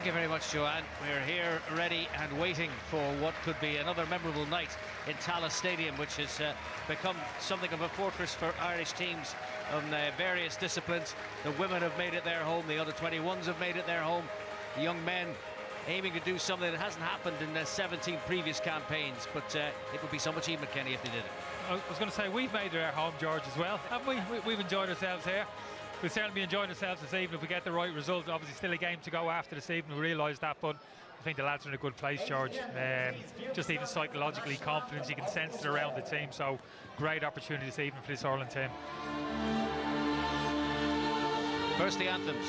Thank you very much, Joanne. We're here ready and waiting for what could be another memorable night in Tallaght Stadium, which has become something of a fortress for Irish teams on various disciplines. The women have made it their home, the under-21s have made it their home, the young men aiming to do something that hasn't happened in 17 previous campaigns, but it would be so much even, Kenny, if they did it. I was going to say, we've made it our home, George, as well, haven't we? We've enjoyed ourselves here. We'll certainly be enjoying ourselves this evening if we get the right result. Obviously still a game to go after this evening, we realise that, but I think the lads are in a good place, George. Just even psychologically, confidence, you can sense it around the team, so great opportunity this evening for this Ireland team. First the anthems.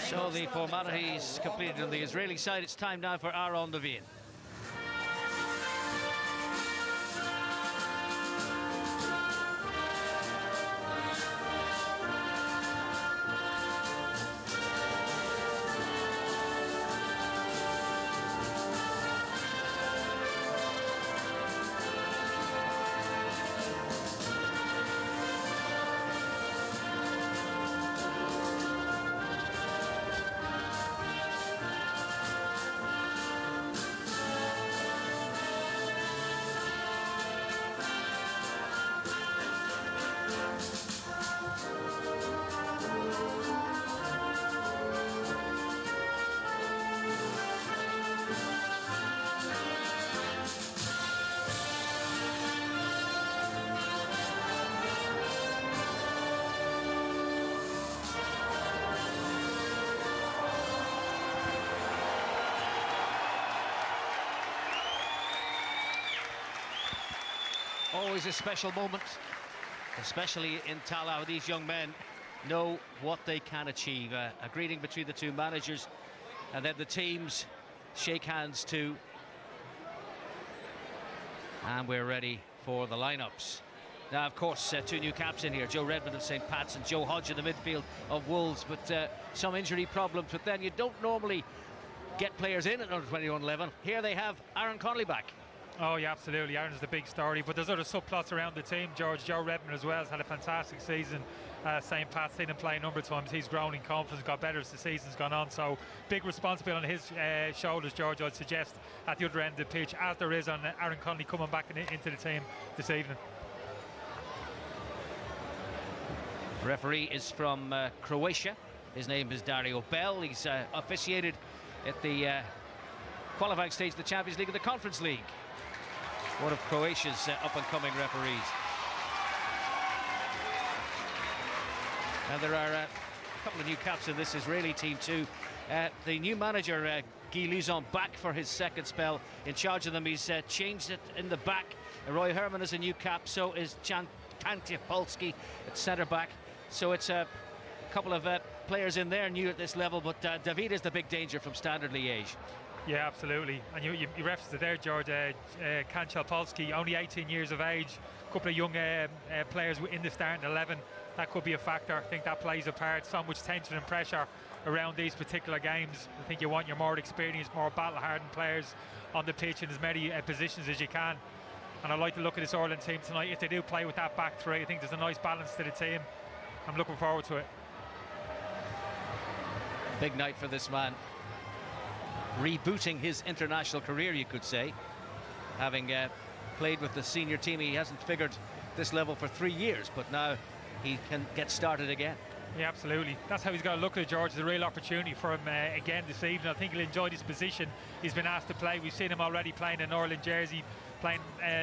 So the formalities completed on the Israeli side. It's time now for Aaron Levine. Always a special moment, especially in Tallaght, where these young men know what they can achieve. A greeting between the two managers, and then the teams shake hands too. And we're ready for the lineups. Now, of course, two new caps in here, Joe Redmond of St. Pat's and Joe Hodge in the midfield of Wolves, but some injury problems. But then you don't normally get players in at under-21 level. Here they have Aaron Connolly back. Oh yeah, absolutely. Aaron's the big story, but there's other subplots around the team, George. Joe Redmond as well has had a fantastic season. St. Pat's seen him play a number of times. He's grown in confidence, got better as the season's gone on, so big responsibility on his shoulders, George, I'd suggest, at the other end of the pitch, as there is on Aaron Connolly coming back into the team this evening. The referee is from Croatia. His name is Dario Bell. He's officiated at the qualifying stage of the Champions League and the Conference League. One of Croatia's up-and-coming referees. And there are a couple of new caps in this Israeli team too. The new manager, Guy Luzon, back for his second spell in charge of them. He's changed it in the back. Roy Herman is a new cap, so is Jan Tantiapolski at centre-back. So it's a couple of players in there new at this level, but David is the big danger from Standard Liège. Yeah, absolutely. And you referenced it there, George. Kanchelpolski, only 18 years of age. A couple of young players in the starting 11. That could be a factor. I think that plays a part. So much tension and pressure around these particular games. I think you want your more experienced, more battle-hardened players on the pitch in as many positions as you can. And I like to look at this Ireland team tonight. If they do play with that back three, I think there's a nice balance to the team. I'm looking forward to it. Big night for this man. rebooting his international career, you could say. Having played with the senior team, he hasn't figured this level for 3 years, but now he can get started again. Yeah, absolutely. That's how he's got to look at it, George. It's a real opportunity for him again this evening. I think he'll enjoy this position he's been asked to play. We've seen him already playing an Ireland jersey, playing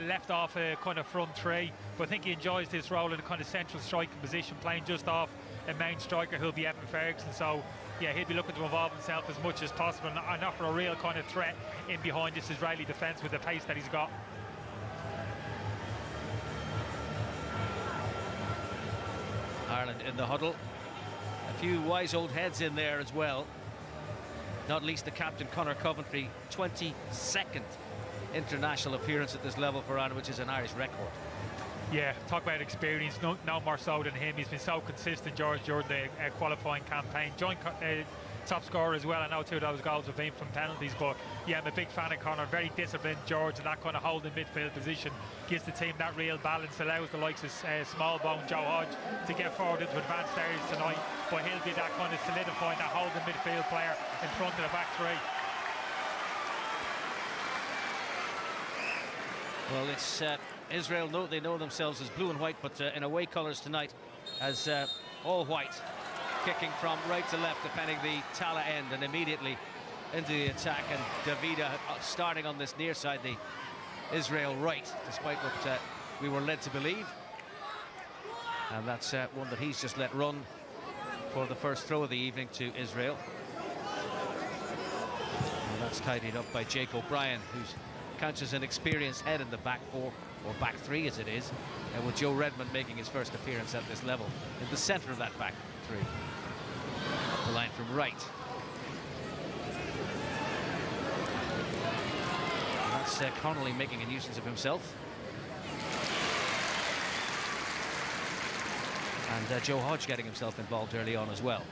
left off a kind of front three, but I think he enjoys this role in a kind of central striking position, playing just off a main striker who'll be Evan Ferguson. So yeah, he'll be looking to involve himself as much as possible and offer a real kind of threat in behind this Israeli defence with the pace that he's got. Ireland in the huddle. A few wise old heads in there as well. Not least the captain, Conor Coventry, 22nd international appearance at this level for Ireland, which is an Irish record. Yeah, talk about experience, no more so than him. He's been so consistent, George, during the qualifying campaign. Joint top scorer as well. I know 2 of those goals have been from penalties, but yeah, I'm a big fan of Conor. Very disciplined, George, and that kind of holding midfield position gives the team that real balance, allows the likes of small bone Joe Hodge to get forward into advanced areas tonight, but he'll be that kind of solidifying, that holding midfield player in front of the back three. Well, it's Israel, they know themselves as blue and white, but in away colours tonight as all white, kicking from right to left, defending the Tallaght end, and immediately into the attack, and Davida starting on this near side, the Israel right, despite what we were led to believe. And that's one that he's just let run for the first throw of the evening to Israel. And that's tidied up by Jake O'Brien, who's counts as an experienced head in the back four, or back three as it is, and with Joe Redmond making his first appearance at this level in the centre of that back three. Up the line from right. And that's Connolly making a nuisance of himself. And Joe Hodge getting himself involved early on as well.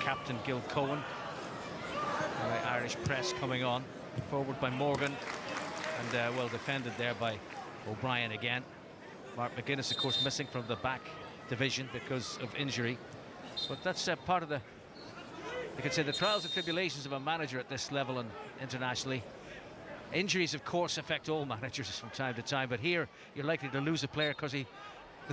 Captain Gil Cohen. The Irish press coming on. Forward by Morgan. And well defended there by O'Brien again. Mark McGuinness, of course, missing from the back division because of injury. But that's part of the, you could say, the trials and tribulations of a manager at this level and internationally. Injuries, of course, affect all managers from time to time. But here, you're likely to lose a player because the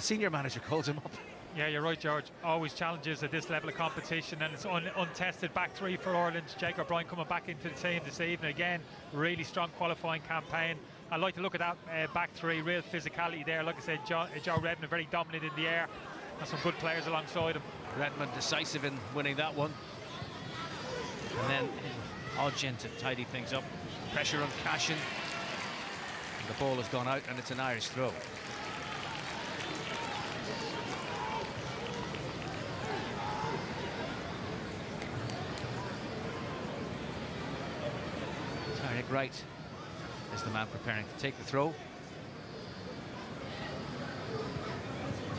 senior manager calls him up. Yeah, you're right, George. Always challenges at this level of competition, and it's untested back three for Ireland. Jake O'Brien coming back into the team this evening again. Really strong qualifying campaign. I like to look at that back three, real physicality there. Like I said, Joe Redmond very dominant in the air, and some good players alongside him. Redmond decisive in winning that one. And then Hodgin to tidy things up. Pressure on Cashin. The ball has gone out, and it's an Irish throw. Right is the man preparing to take the throw.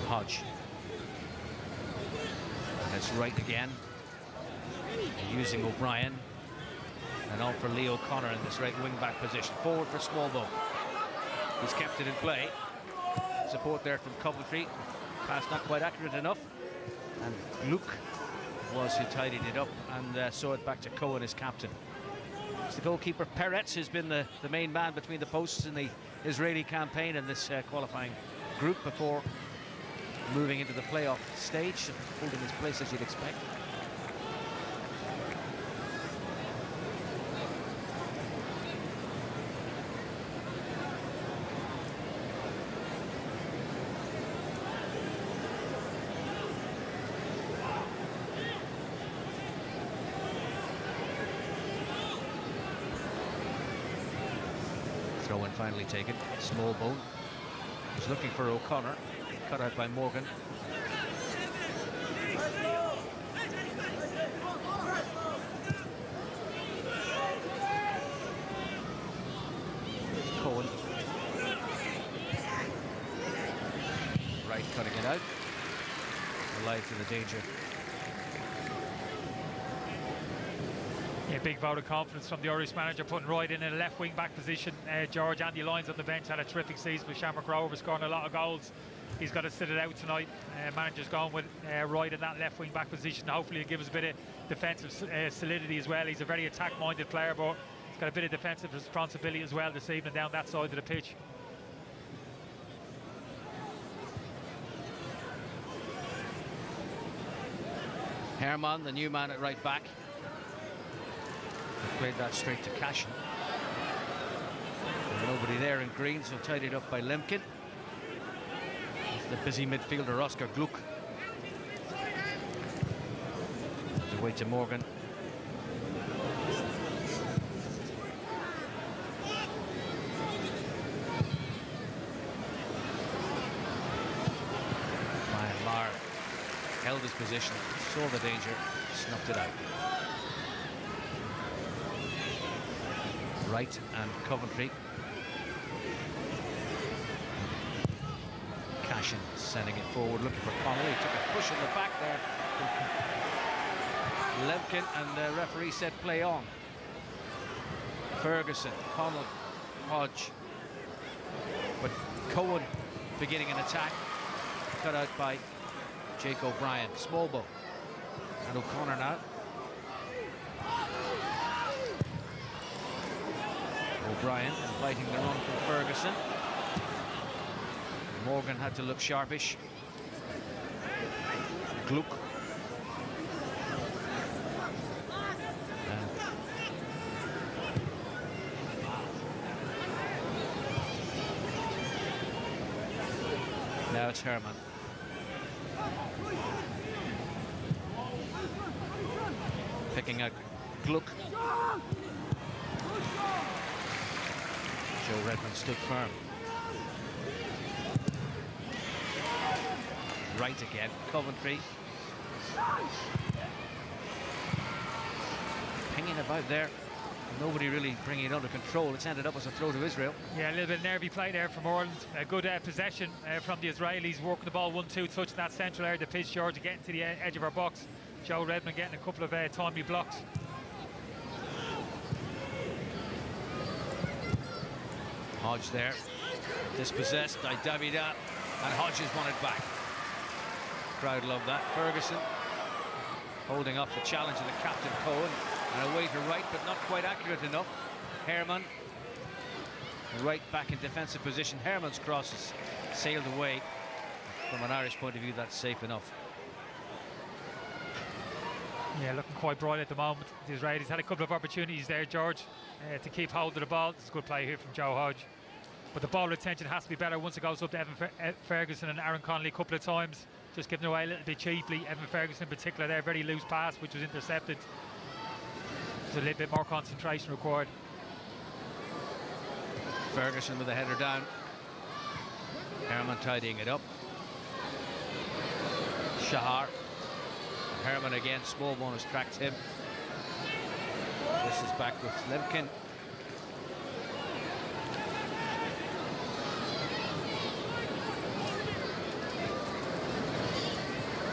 Hodge. And it's right again. Using O'Brien. And on for Lee O'Connor in this right wing back position. Forward for Smallbone. He's kept it in play. Support there from Coventry. Pass not quite accurate enough. And Luke was who tidied it up and saw it back to Cohen, his captain. It's the goalkeeper Peretz who's been the main man between the posts in the Israeli campaign in this qualifying group before moving into the playoff stage and holding his place as you'd expect. Throw-in finally taken. Smallbone. He's looking for O'Connor. Cut out by Morgan. Cohen. Right, cutting it out. Alive to the danger. Yeah, big vote of confidence from the Irish manager, putting Wright in a left wing back position. George, Andy Lyons on the bench had a terrific season with Shamrock Rovers, scoring a lot of goals. He's got to sit it out tonight. Manager's going with Wright in that left wing back position. Hopefully he'll give us a bit of defensive solidity as well. He's a very attack minded player, but he's got a bit of defensive responsibility as well this evening down that side of the pitch. Herman, the new man at right back, played that straight to Cashin. Nobody there in green, so tidied up by Lemkin. The busy midfielder Oscar Gluck. Away to Morgan. Myanmar held his position, saw the danger, snuffed it out. Wright and Coventry. Cashin sending it forward, looking for Connolly. Took a push in the back there. Lemkin, and the referee said play on. Ferguson, Connell, Hodge. But Cohen beginning an attack. Cut out by Jake O'Brien. Smallbow. And O'Connor now. O'Brien inviting the run from Ferguson. Morgan had to look sharpish. Gluck. Now it's Herman. Picking out Gluck. Joe Redmond stood firm. Right again, Coventry. Pinging about there. Nobody really bringing it under control. It's ended up as a throw to Israel. Yeah, a little bit nervy play there from Ireland. A good possession from the Israelis, working the ball 1-2, touching that central area of the pitch. George getting to the edge of our box. Joe Redmond getting a couple of timely blocks. Hodge there, dispossessed by Davida, and Hodge has won it back. Crowd love that. Ferguson holding off the challenge of the captain Cohen, and away to Wright, but not quite accurate enough. Herman, Wright back in defensive position. Herman's cross has sailed away. From an Irish point of view, that's safe enough. Yeah, looking quite bright at the moment. The Israelis had a couple of opportunities there, George, to keep hold of the ball. It's a good play here from Joe Hodge. But the ball retention has to be better once it goes up to Evan Ferguson and Aaron Connolly a couple of times. Just giving away a little bit cheaply. Evan Ferguson in particular there, very loose pass, which was intercepted. There's a little bit more concentration required. Ferguson with the header down. Herman tidying it up. Shahar. Herman again, small bonus tracked him. This is back with Lemkin.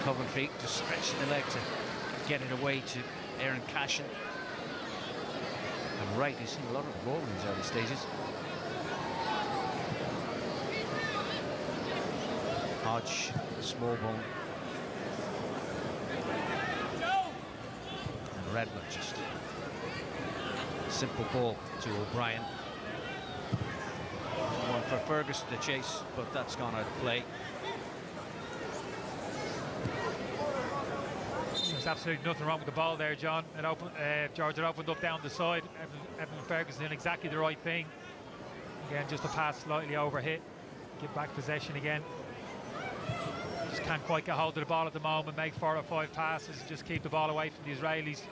Coventry just stretching the leg to get it away to Aaron Cashin. And Wright, he's seen a lot of the ball in these early stages. Hodge, small bone. And Redmond just simple ball to O'Brien. One for Ferguson to chase, but that's gone out of play. There's absolutely nothing wrong with the ball there, John. George, it opened up down the side. Evan Ferguson doing exactly the right thing. Again, just a pass slightly overhit. Get back possession again. Just can't quite get hold of the ball at the moment. Make 4 or 5 passes. Just keep the ball away from the Israelis.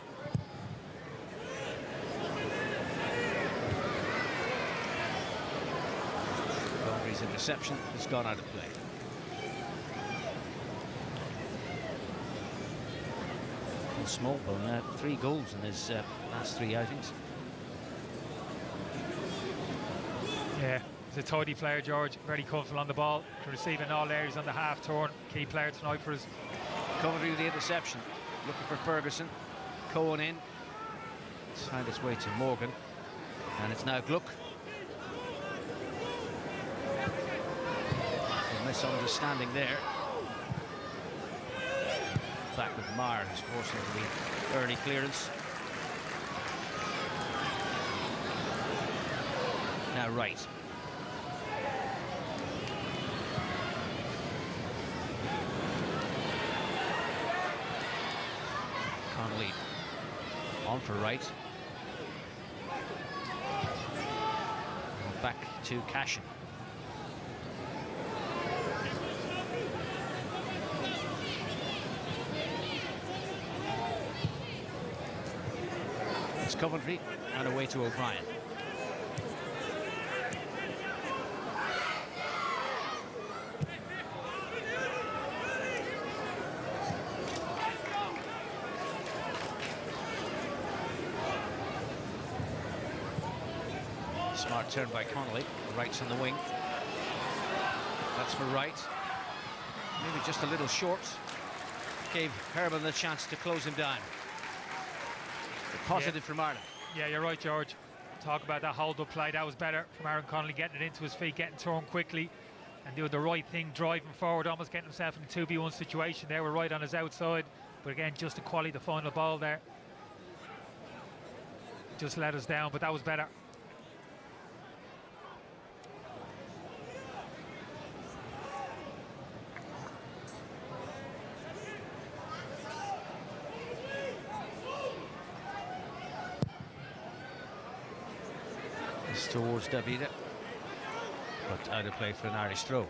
Coventry's interception has gone out of play. Smallbone, 3 goals in his last 3 outings. Yeah, he's a tidy player, George. Very comfortable on the ball. Can receive in all areas on the half turn. Key player tonight for us. Coventry with the interception. Looking for Ferguson. Cohen in. It's found its way to Morgan, and it's now Gluck. A misunderstanding there. Back with Marr, who's forced into the early clearance. Now Wright. Connolly on for Wright. Back to Cashin. It's Coventry and away to O'Brien. Smart turn by Connolly. Wright's on the wing. That's for Wright. Maybe just a little short. Gave Herman the chance to close him down. A positive from Ireland. Yeah, you're right, George. Talk about that hold-up play. That was better from Aaron Connolly, getting it into his feet, getting turned quickly, and doing the right thing, driving forward, almost getting himself in a 2v1 situation there. We're right on his outside, but again, just the quality, the final ball there. Just let us down, but that was better. Towards Davida, but out of play for an Irish throw.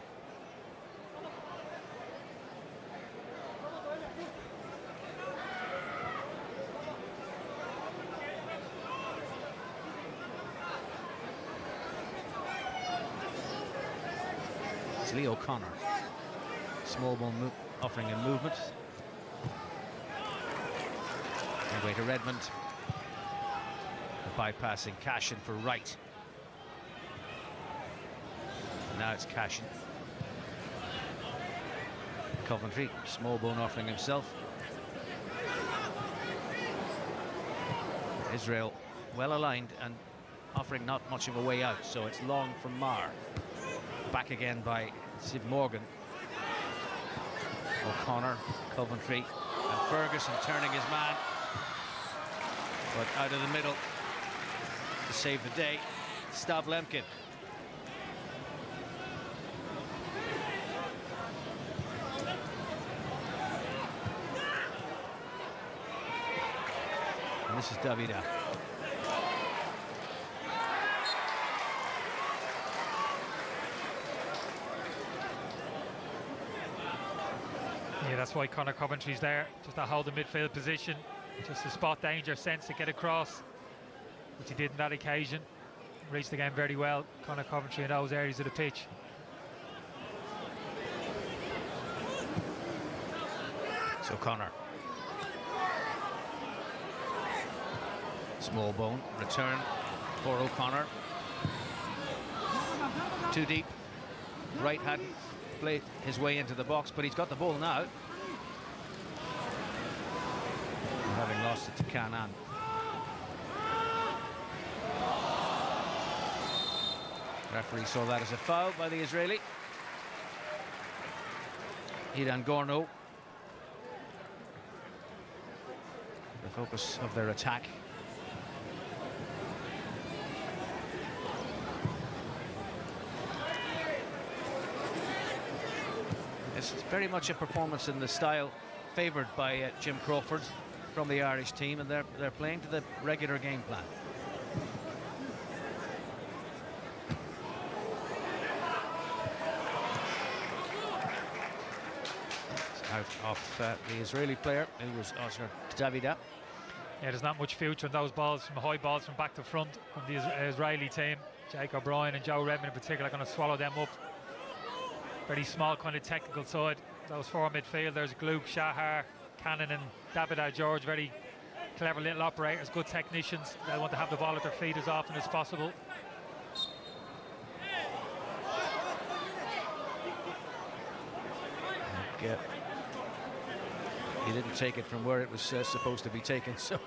It's Lee O'Connor. Small ball offering him movement. And away to Redmond. Bypassing Cashin for Wright. Now it's Cashin. Coventry, Smallbone offering himself. Israel well aligned and offering not much of a way out, so it's long from Marr. Back again by Sid Morgan. O'Connor, Coventry, and Ferguson turning his man. But out of the middle to save the day, Stav Lemkin. And this is Davida. Yeah, that's why Conor Coventry's there, just to hold the midfield position, just to spot danger, sense to get across, which he did on that occasion. Reached the game very well, Conor Coventry in those areas of the pitch. So Connor. Smallbone, return for O'Connor. Too deep. Wright hadn't played his way into the box, but he's got the ball now. Having lost it to Canan. Referee saw that as a foul by the Israeli. Idan Gorno, the focus of their attack. It's very much a performance in the style favoured by Jim Crawford from the Irish team, and they're playing to the regular game plan. Out off the Israeli player, who was Oscar Davida. Yeah, there's not much future in those balls, from high balls from back to front from the Israeli team. Jake O'Brien and Joe Redmond in particular are going to swallow them up. Very small kind of technical side. Those four midfielders, Gluck, Shahar, Cannon and Davida George, very clever little operators, good technicians. They want to have the ball at their feet as often as possible. Yeah. He didn't take it from where it was supposed to be taken, so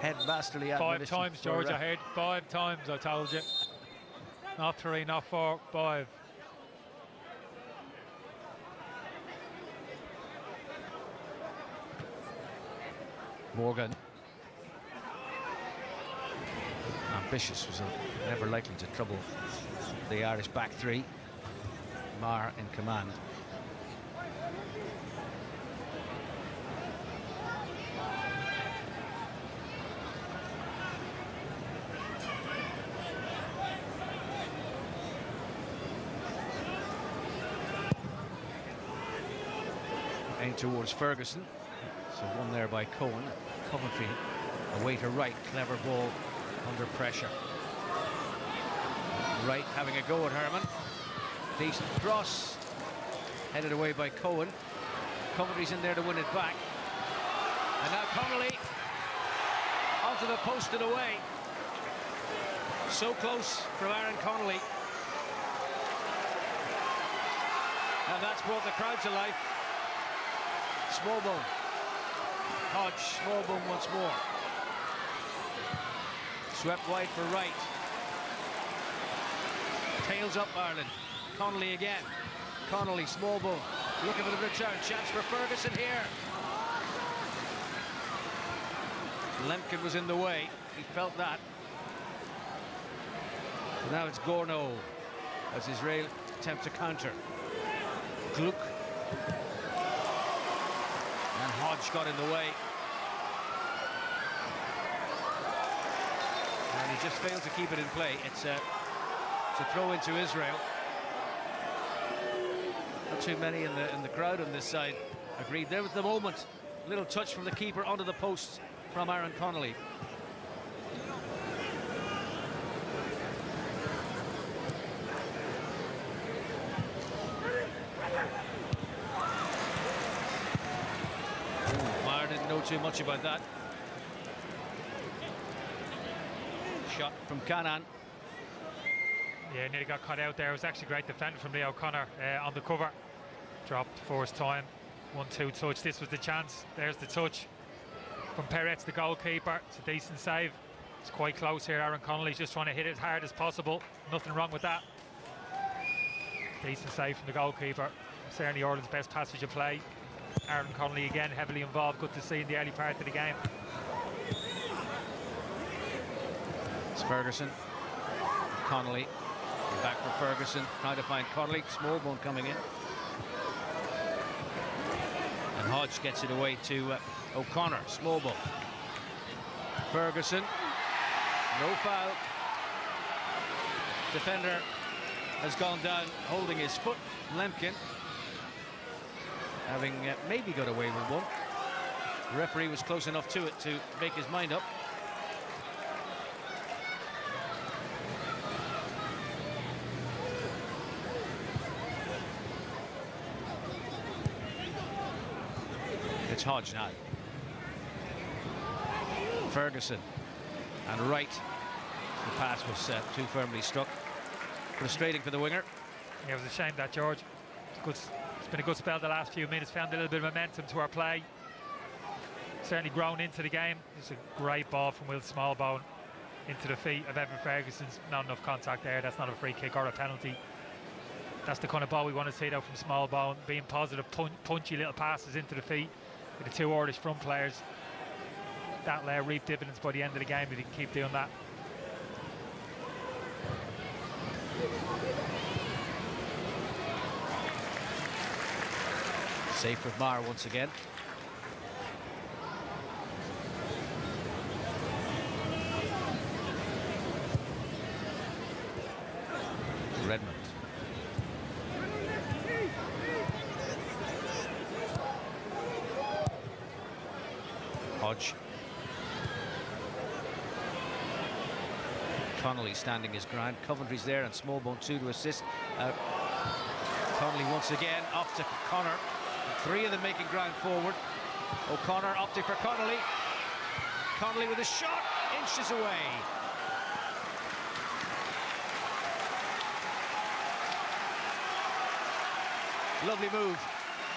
head masterly 5 admonition times, George, I heard. 5 times, I told you. Not 3, not 4, 5. Morgan. Ambitious, was never likely to trouble the Irish back three. Maher in command. Aim towards Ferguson. So one there by Cohen. Coventry away to right. Clever ball under pressure. Wright having a go at Herman. Decent cross. Headed away by Cohen. Coventry's in there to win it back. And now Connolly onto the post and away. So close from Aaron Connolly. And that's brought the crowd to life. Smallbone. Hodge, Smallbone once more. Swept wide for Wright. Tails up Ireland. Connolly again. Connolly, Smallbone. Looking for the return. Chance for Ferguson here. Lemkin was in the way. He felt that. And now it's Gorno as Israel attempt to counter. Gluck. And Hodge got in the way. And he just failed to keep it in play. It's a throw into Israel. Not too many in the crowd on this side agreed. There was the moment. Little touch from the keeper onto the post from Aaron Connolly. Maher didn't know too much about that. Shot from Canaan. Yeah, nearly got caught out there. It was actually great defending from Leo O'Connor on the cover. Dropped first time. 1-2 touch. This was the chance. There's the touch from Peretz, the goalkeeper. It's a decent save. It's quite close here. Aaron Connolly's just trying to hit it as hard as possible. Nothing wrong with that. Decent save from the goalkeeper. Certainly Ireland's best passage of play. Aaron Connolly again heavily involved. Good to see in the early part of the game. It's Ferguson. Connolly. Back for Ferguson. Trying to find Connolly. Smallbone coming in. And Hodge gets it away to O'Connor. Smallbone. Ferguson. No foul. Defender has gone down holding his foot. Lemkin having maybe got away with one. The referee was close enough to it to make his mind up. It's Hodge now. Ferguson and Wright. The pass was too firmly struck. Frustrating for the winger. Yeah, it was a shame that, George. It's been a good spell the last few minutes. Found a little bit of momentum to our play. Certainly grown into the game. It's a great ball from Will Smallbone into the feet of Evan Ferguson's. Not enough contact there. That's not a free kick or a penalty. That's the kind of ball we want to see though from Smallbone. Being positive, punchy little passes into the feet with the two Irish front players. That'll reap dividends by the end of the game if he can keep doing that. Safe with Maher once again. Redmond. Hodge. Connolly standing his ground. Coventry's there and Smallbone too to assist. Connolly once again off to Connor. Three of them making ground forward. O'Connor opting for Connolly. Connolly with a shot, inches away. Lovely move.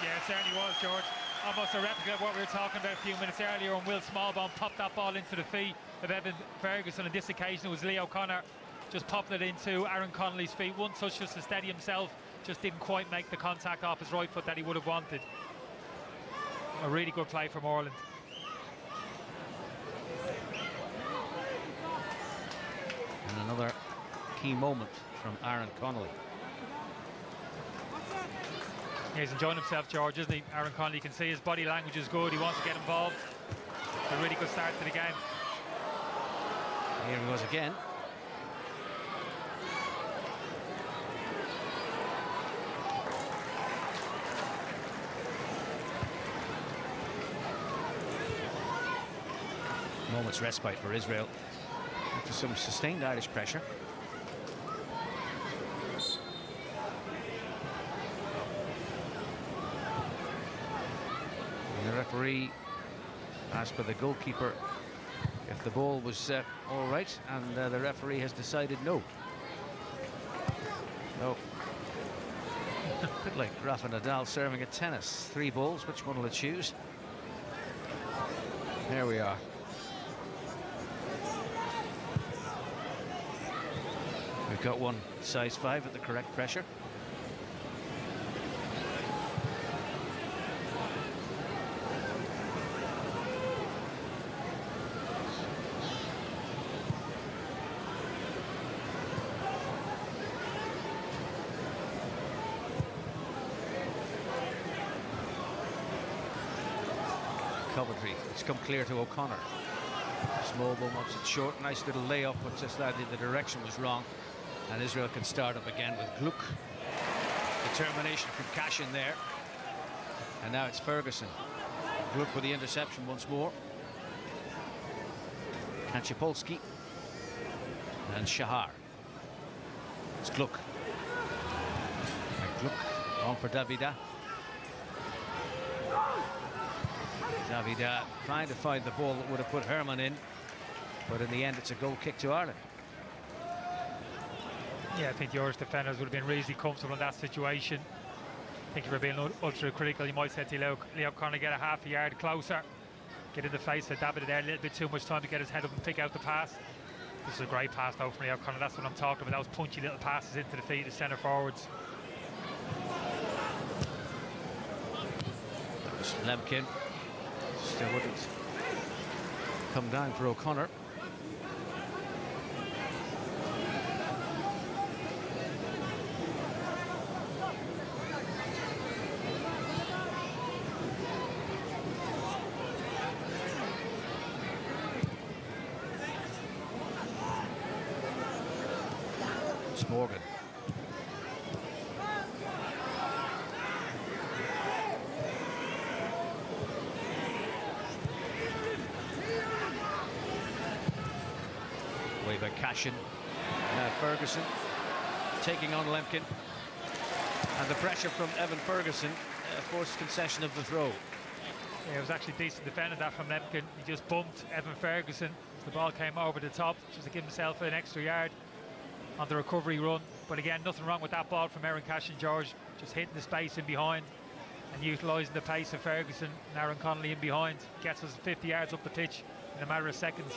Yeah, it certainly was, George. almost a replica of what we were talking about a few minutes earlier when Will Smallbone popped that ball into the feet of Evan Ferguson. On this occasion it was Leo O'Connor just popping it into Aaron Connolly's feet. One touch just to steady himself, just didn't quite make the contact off his right foot that he would have wanted. A really good play from Ireland. And another key moment from Aaron Connolly. He's enjoying himself, George, isn't he? Aaron Connolly, you can see his body language is good. He wants to get involved. A really good start to the game. Here he goes again. Moment's respite for Israel after some sustained Irish pressure. And the referee asked by the goalkeeper if the ball was all right, and the referee has decided no. No. A bit like Rafa Nadal serving at tennis. 3 balls, which one will it choose? There we are. We've got one size 5 at the correct pressure. Coventry, it's come clear to O'Connor. Smallbone wants it short, nice little layup, but just slightly the direction was wrong. And Israel can start up again with Gluck. Determination from Cashin there. And now it's Ferguson. Gluck with the interception once more. Kancipolski. And Shahar. It's Gluck. And Gluck on for Davida. Davida trying to find the ball that would have put Herman in. But in the end, it's a goal kick to Ireland. Yeah, I think the Irish defenders would have been reasonably comfortable in that situation. I think if you're being ultra critical, you might say to Leo Connor, get a half a yard closer, get in the face of David there, a little bit too much time to get his head up and pick out the pass. This is a great pass though from Leo Connor. That's what I'm talking about. Those punchy little passes into the feet of centre forwards. That was Lemkin. Still wouldn't come down for O'Connor. Morgan. Way by Cashin. Now Ferguson taking on Lemkin. And the pressure from Evan Ferguson forced concession of the throw. Yeah, it was actually decent defending that from Lemkin. He just bumped Evan Ferguson as the ball came over the top, just to give himself an extra yard on the recovery run. But again, nothing wrong with that ball from Aaron Cashin, George. Just hitting the space in behind and utilising the pace of Ferguson and Aaron Connolly in behind. Gets us 50 yards up the pitch in a matter of seconds.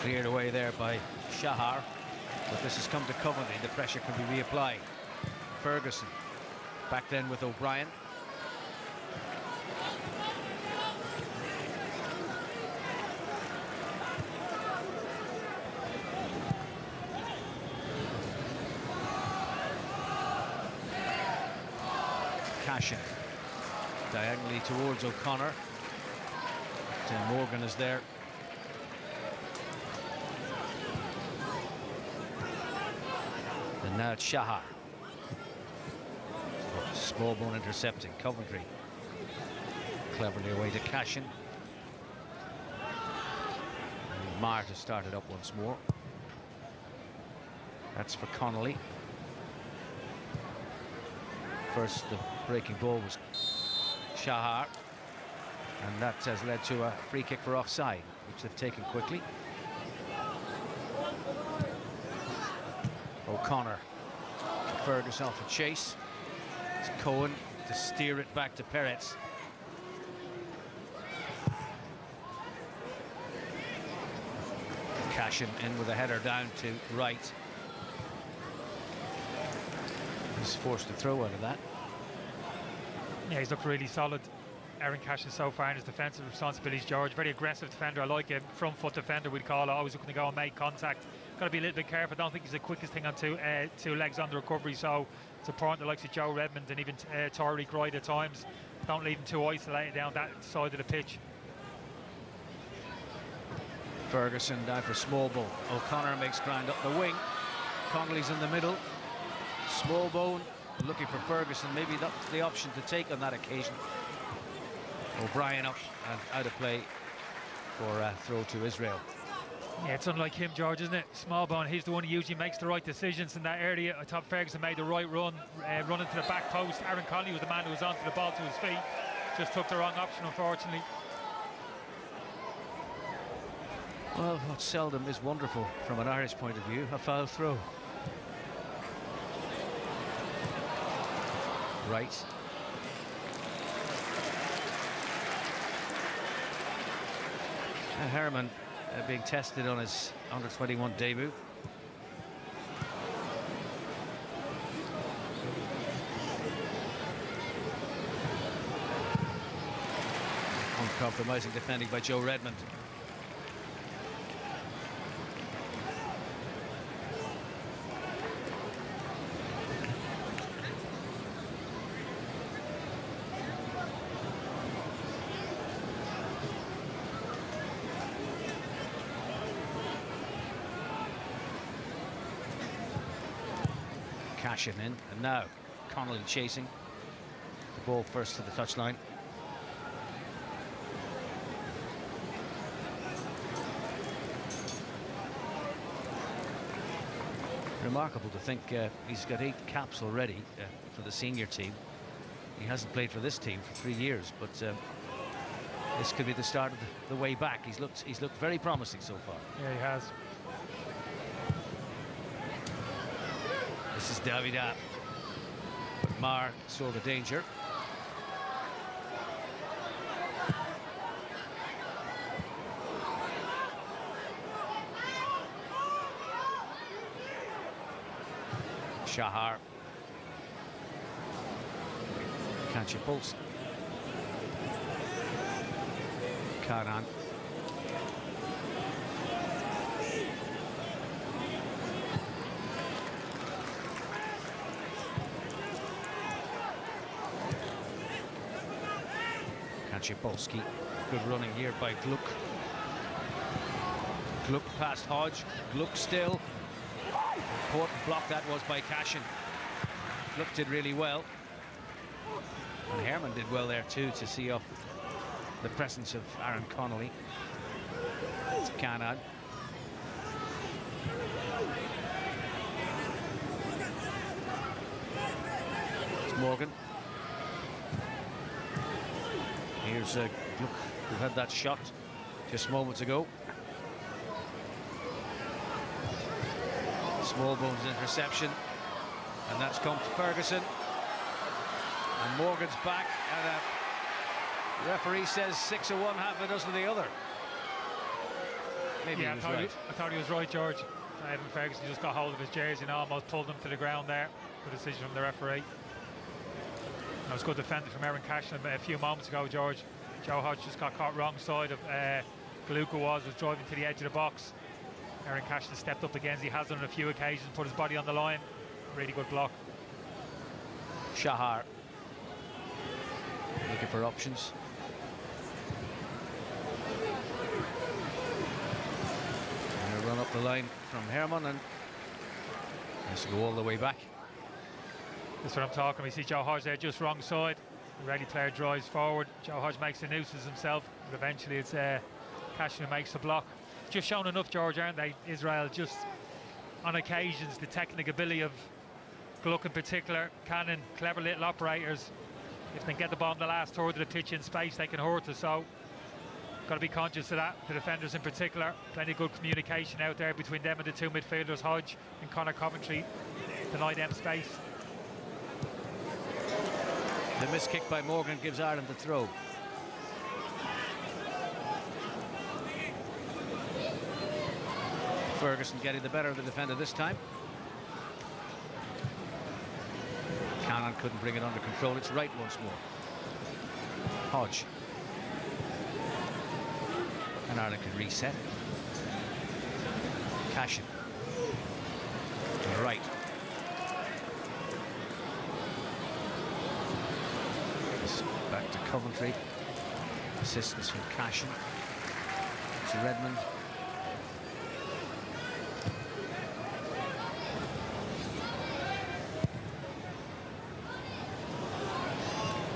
Cleared away there by Shahar. But this has come to Coventry. The pressure can be reapplied. Ferguson back then with O'Brien. Cashin diagonally towards O'Connor. Tim Morgan is there. And now it's Shahar. Smallbone intercepting. Coventry cleverly away to Cashin. And Marta started up once more. That's for Connolly. First the breaking ball was Shahar. And that has led to a free kick for offside, which they've taken quickly. O'Connor, Ferguson off a chase. It's Cohen to steer it back to Peretz. Cashin in with a header down to right. He's forced to throw out of that. Yeah, he's looked really solid, Aaron Cashin, so far in his defensive responsibilities, George. Very aggressive defender. I like a front foot defender, we'd call it. Always looking to go and make contact. Got to be a little bit careful. I don't think he's the quickest thing on two legs on the recovery, so it's important the likes of Joe Redmond and even Tyreek Wright at times don't leave him too isolated down that side of the pitch. Ferguson down for Smallbone. O'Connor makes ground up the wing. Connolly's in the middle. Smallbone looking for Ferguson, maybe that's the option to take on that occasion. O'Brien up and out of play for a throw to Israel. Yeah, it's unlike him, George, isn't it? Smallbone, he's the one who usually makes the right decisions in that area. I thought Ferguson made the right run, running to the back post. Aaron Connolly was the man who was onto the ball to his feet. Just took the wrong option, unfortunately. Well, what seldom is wonderful from an Irish point of view, a foul throw. Right. And Herman being tested on his under-21 debut. Uncompromising defending by Joe Redmond. Cashin in, and now Connolly chasing the ball first to the touchline. Remarkable to think he's got 8 caps already for the senior team. He hasn't played for this team for 3 years, but this could be the start of the way back. He's looked very promising so far. Yeah, he has. This is Davida. But Mar saw the danger. Shahar. Kanchapulski. Kanan. Kanchapulski. Good running here by Gluck. Gluck past Hodge. Gluck still. Important block that was by Cashin. Gluck did really well. And Herman did well there too to see off the presence of Aaron Connolly. It's Kanan. It's Morgan. Here's Gluck, who had that shot just moments ago. Smallbone's interception, and that's come to Ferguson. And Morgan's back, and the referee says 6 of one, half a dozen of the other. Maybe yeah, he was right. I thought he was right, George. Evan Ferguson just got hold of his jersey and almost pulled him to the ground there. Good decision from the referee. That was good defending from Aaron Cashin a few moments ago, George. Joe Hodge just got caught wrong side of Galuka was driving to the edge of the box. Aaron Cashin stepped up against. He has on a few occasions, put his body on the line. Really good block. Shahar looking for options. And a run up the line from Herman, and has to go all the way back. That's what I'm talking. We see Joe Hodge there just wrong side. The ready player drives forward. Joe Hodge makes the nuisance himself, but eventually it's Cashin who makes the block. Just shown enough, George, aren't they? Israel just on occasions, the technical ability of Gluck in particular. Cannon, clever little operators. if they get the ball in the last third of the pitch in space, they can hurt us. So got to be conscious of that, the defenders in particular. Plenty of good communication out there between them and the two midfielders, Hodge and Conor Coventry. Deny them space. The missed kick by Morgan gives Ireland the throw. Ferguson getting the better of the defender this time. Cannon couldn't bring it under control. It's right once more. Hodge. And Ireland can reset. Cashin. To the right. Back to Coventry. Assistance from Cashin. To Redmond.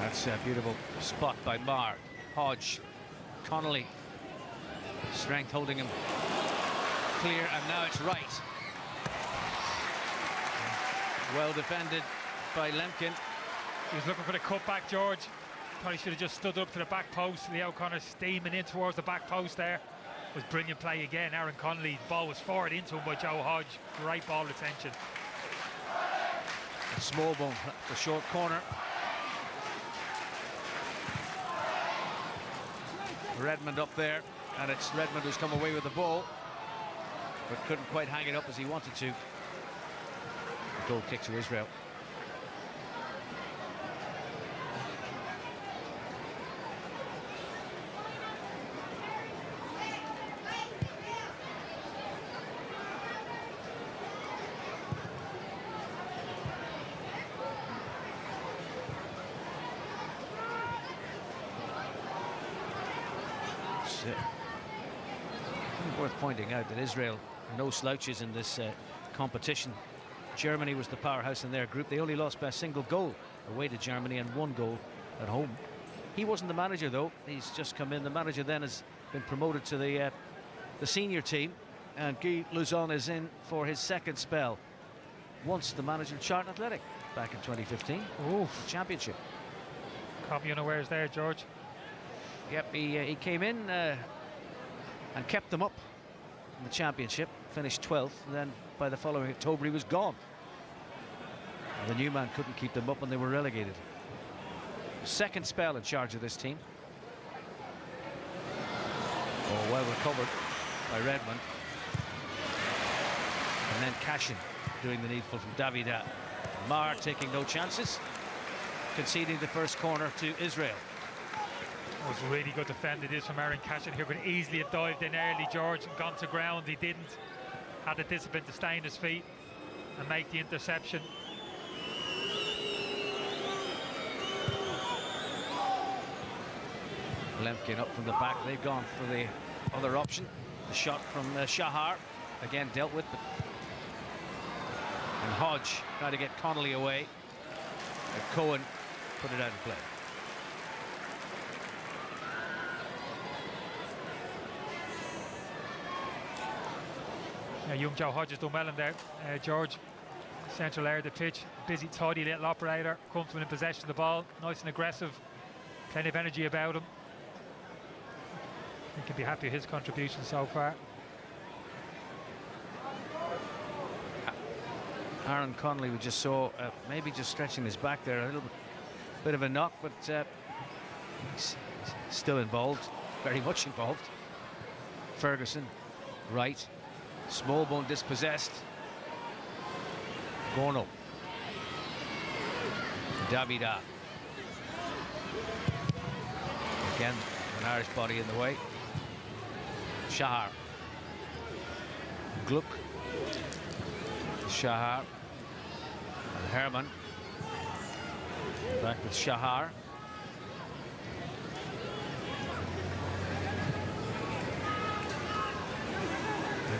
That's a beautiful spot by Marr. Hodge. Connolly. Strength holding him clear, and now it's right. Well defended by Lemkin. He was looking for the cutback, George. Probably should have just stood up to the back post. Leo O'Connor steaming in towards the back post there. Was brilliant play again. Aaron Connolly, the ball was forward into him by Joe Hodge. Great ball retention. Small bone for short corner. Redmond up there, and it's Redmond who's come away with the ball, but couldn't quite hang it up as he wanted to. A goal kick to Israel. Worth pointing out that Israel are no slouches in this competition. Germany was the powerhouse in their group. They only lost by a single goal away to Germany and 1 goal at home. He wasn't the manager though. He's just come in. The manager then has been promoted to the senior team, and Guy Luzon is in for his second spell. Once the manager of Charlton Athletic back in 2015. Oh, championship. Caught me unawares there, George. Yep, he came in and kept them up in the championship, finished 12th, and then by the following October he was gone. And the new man couldn't keep them up and they were relegated. Second spell in charge of this team. Oh, well recovered by Redmond. And then Cashin doing the needful from Davida. Marr taking no chances, conceding the first corner to Israel. It was really good defended this from Aaron Cashin. He could easily have dived in early, George, and gone to ground. He didn't. Had the discipline to stay on his feet and make the interception. Lemkin up from the back. They've gone for the other option. The shot from Shahar, again dealt with. And Hodge trying to get Connolly away. And Cohen put it out of play. Young Joe Hodge has done well in there, George. Central area of the pitch, busy, tidy little operator, comfortable in possession of the ball, nice and aggressive, plenty of energy about him. He can be happy with his contribution so far. Aaron Connolly, we just saw maybe just stretching his back there, a little bit of a knock, but he's still involved, very much involved. Ferguson, right. Smallbone dispossessed. Gorno. Davida. Again, an Irish body in the way. Shahar. Gluck. Shahar. And Herman. Back with Shahar.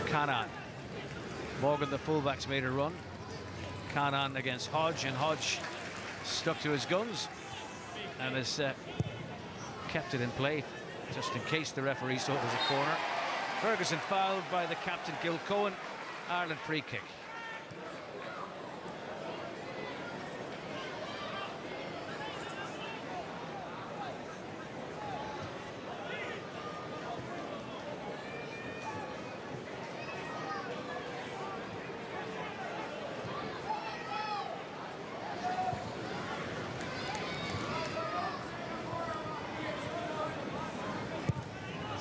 Kanan. Morgan, the fullbacks, made a run. Kanan against Hodge, and Hodge stuck to his guns and has kept it in play just in case the referee saw it was a corner. Ferguson fouled by the captain, Gil Cohen. Ireland free kick.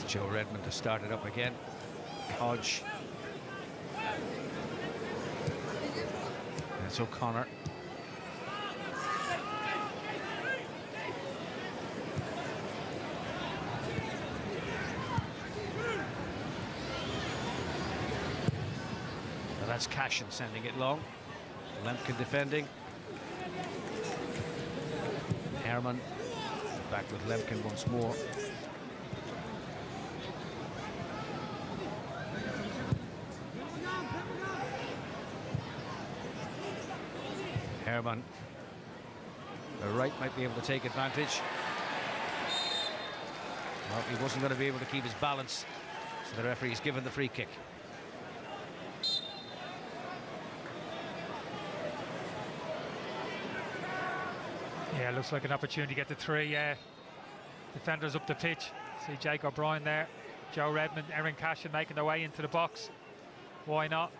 Joe Redmond to start it up again. Hodge. That's O'Connor. That's Cashin sending it long. Lemkin defending. Herman back with Lemkin once more. Herman, the right might be able to take advantage. Well, he wasn't going to be able to keep his balance, so the referee's given the free kick. Yeah, looks like an opportunity to get the three defenders up the pitch. See Jake O'Brien there, Joe Redmond, Erin Cashin making their way into the box. Why not?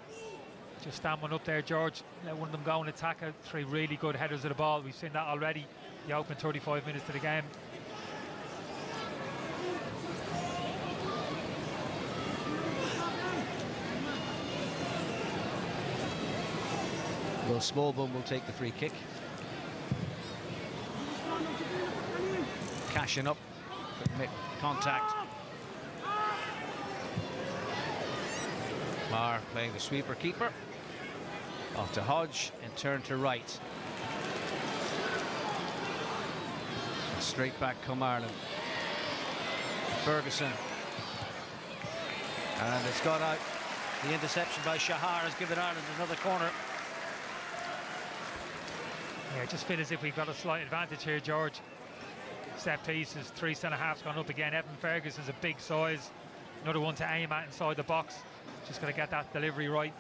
Just stand one up there, George. Let one of them go and attack it. Three really good headers of the ball. We've seen that already. The open 35 minutes to the game. Well, Smallbone will take the free kick. Cashin up, make contact. Marr playing the sweeper keeper. Off to Hodge and turn to right. And straight back come Ireland. Ferguson. And it's gone out. The interception by Shahar has given Ireland another corner. Yeah, just feel as if we've got a slight advantage here, George. Set pieces, three centre-halves gone up again. Evan Ferguson's a big size. Another one to aim at inside the box. Just got to get that delivery right.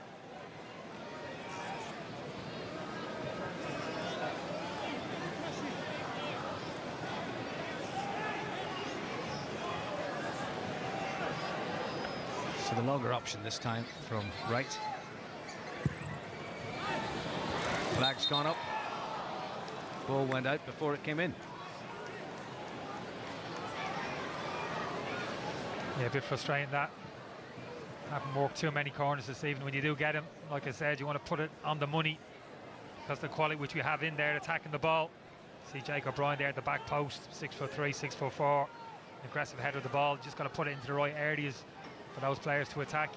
So the longer option this time from right. Flag's gone up. Ball went out before it came in. Yeah, a bit frustrating that. Haven't worked too many corners this evening. When you do get him, like I said, you want to put it on the money because the quality which we have in there attacking the ball. See Jake O'Brien there at the back post, 6'3", 6'4", aggressive header of the ball. Just got to put it into the right areas for those players to attack.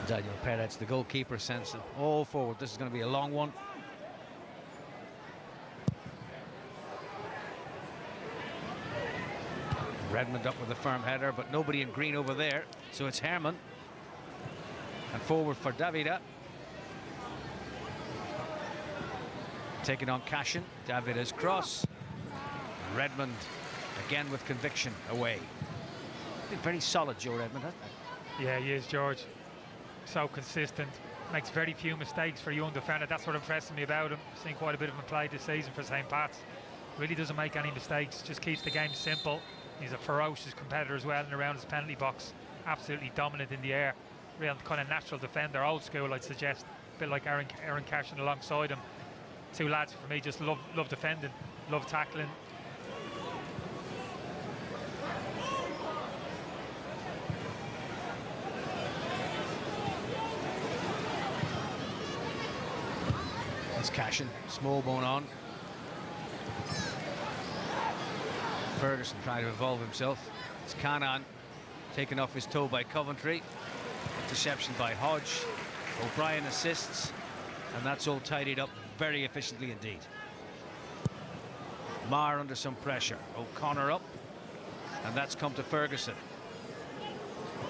Daniel Perez, the goalkeeper, sends it all forward. This is going to be a long one. Redmond up with a firm header, but nobody in green over there. So it's Herman. And forward for Davida. Taking on Cashin. Davida's cross. Redmond again with conviction away. Been very solid, Joe Redmond, hasn't he? Yeah, he is, George. So consistent, makes very few mistakes for a young defender. That's what impresses me about him. Seen quite a bit of him play this season for St. Pat's. Really doesn't make any mistakes, just keeps the game simple. He's a ferocious competitor as well and around his penalty box. Absolutely dominant in the air. Real kind of natural defender, old school I'd suggest. A bit like Erin Cashin alongside him. Two lads for me just love defending, love tackling. It's Cashin, Smallbone on. Ferguson trying to involve himself. It's Canan taken off his toe by Coventry. Interception by Hodge. O'Brien assists, and that's all tidied up very efficiently indeed. Marr under some pressure. O'Connor up, and that's come to Ferguson.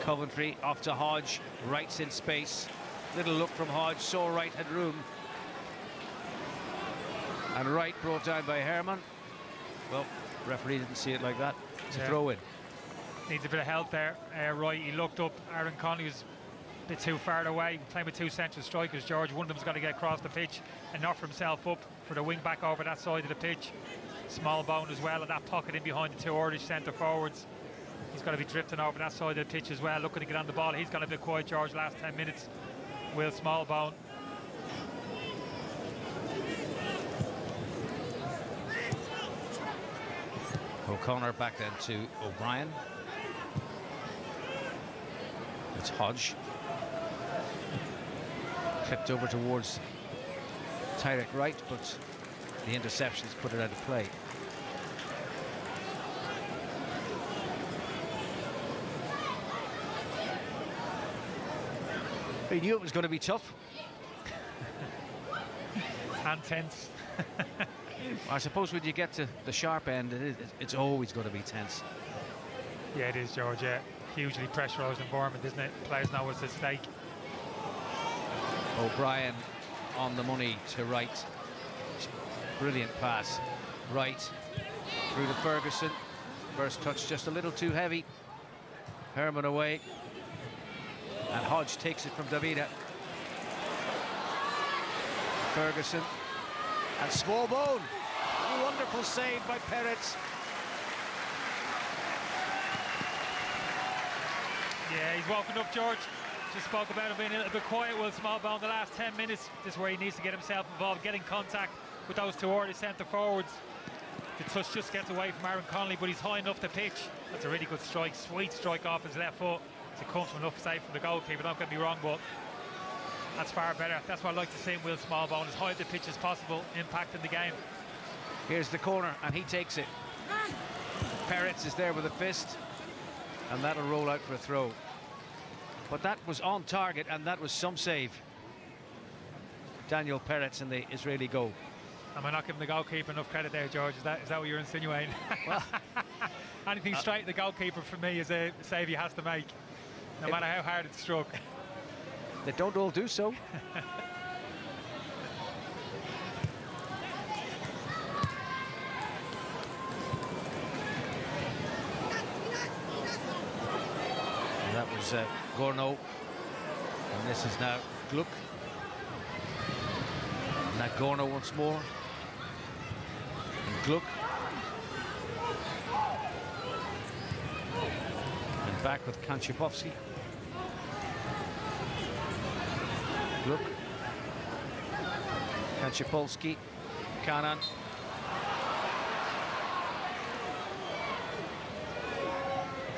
Coventry off to Hodge. Wright's in space. Little look from Hodge, saw Wright had room. And Wright brought down by Herman. Well, referee didn't see it like that. It's a throw in. Needs a bit of help there. Wright, he looked up. Aaron Connolly was a bit too far away. Playing with two central strikers, George. One of them's got to get across the pitch and offer himself up for the wing back over that side of the pitch. Smallbone as well, and that pocket in behind the two Irish centre forwards. He's got to be drifting over that side of the pitch as well, looking to get on the ball. He's gone a bit quiet, George, last 10 minutes. Will Smallbone. O'Connor back then to O'Brien. It's Hodge. Clipped over towards Tallaght right, but the interceptions put it out of play. He knew it was going to be tough. And tense. I suppose when you get to the sharp end, it's always going to be tense. Yeah, it is, George. Yeah, hugely pressurised environment, isn't it? Players know what's at stake. O'Brien on the money to right. Brilliant pass. Right through to Ferguson. First touch just a little too heavy. Herman away. And Hodge takes it from Davida. Ferguson. And Smallbone. Wonderful save by Peretz. Yeah, he's woken up, George. Just spoke about him being a little bit quiet. Will Smallbone the last 10 minutes. This is where he needs to get himself involved, getting contact with those two early centre forwards. The touch just gets away from Aaron Connolly, but he's high enough to pitch. That's a really good strike, sweet strike off his left foot. It's a comfortable enough save from the goalkeeper, don't get me wrong, but that's far better. That's what I like to see in Will Smallbone, as high up the pitch as possible, impacting the game. Here's the corner, and he takes it. Peretz is there with a fist, and that'll roll out for a throw. But that was on target, and that was some save. Daniel Peretz in the Israeli goal. Am I not giving the goalkeeper enough credit there, George? Is that what you're insinuating? Well, anything straight at the goalkeeper for me is a save he has to make, no matter how hard it's struck. They don't all do so. And that was Gorno, and this is now Gluck. And that Gorno once more. And Gluck. And back with Kanchipovsky. Gluck. Kanchipolski. Kanan.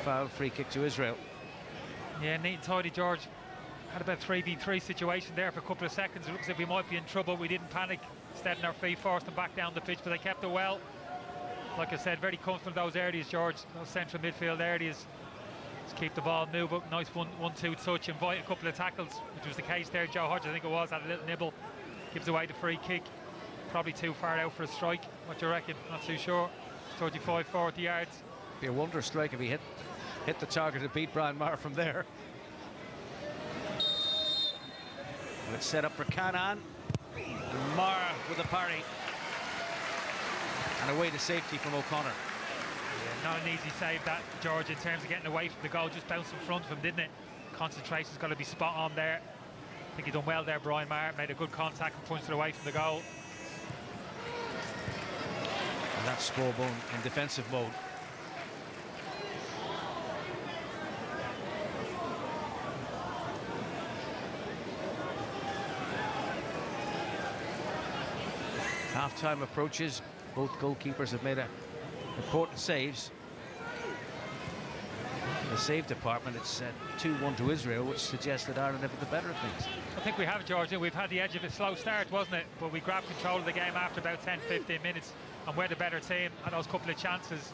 Foul, free kick to Israel. Yeah, neat and tidy, George. Had about 3v3 situation there for a couple of seconds. It looks like we might be in trouble. We didn't panic. Steadied our feet, forced them back down the pitch, but they kept it well. Like I said, very comfortable in those areas, George. Those central midfield areas. Just keep the ball, move up, nice 1-2 touch, invite a couple of tackles, which was the case there. Joe Hodge, I think it was, had a little nibble, gives away the free kick. Probably too far out for a strike. What do you reckon? Not too sure. 35, 40 yards. Be a wonder strike if he hit the target and beat Brian Maher from there. And it's set up for Kanan. And Maher with a parry. And away to safety from O'Connor. Yeah, not an easy save that, George, in terms of getting away from the goal. Just bounced in front of him, didn't it? Concentration's got to be spot on there. I think he done well there, Brian Maher. Made a good contact and punched it away from the goal. And that's Smallbone in defensive mode. Half-time approaches. Both goalkeepers have made important saves. In the save department, it's 2-1 to Israel, which suggests that Ireland have the better of things. I think we have, George. We've had the edge of a slow start, wasn't it? But we grabbed control of the game after about 10-15 minutes, and we're the better team. Had those couple of chances,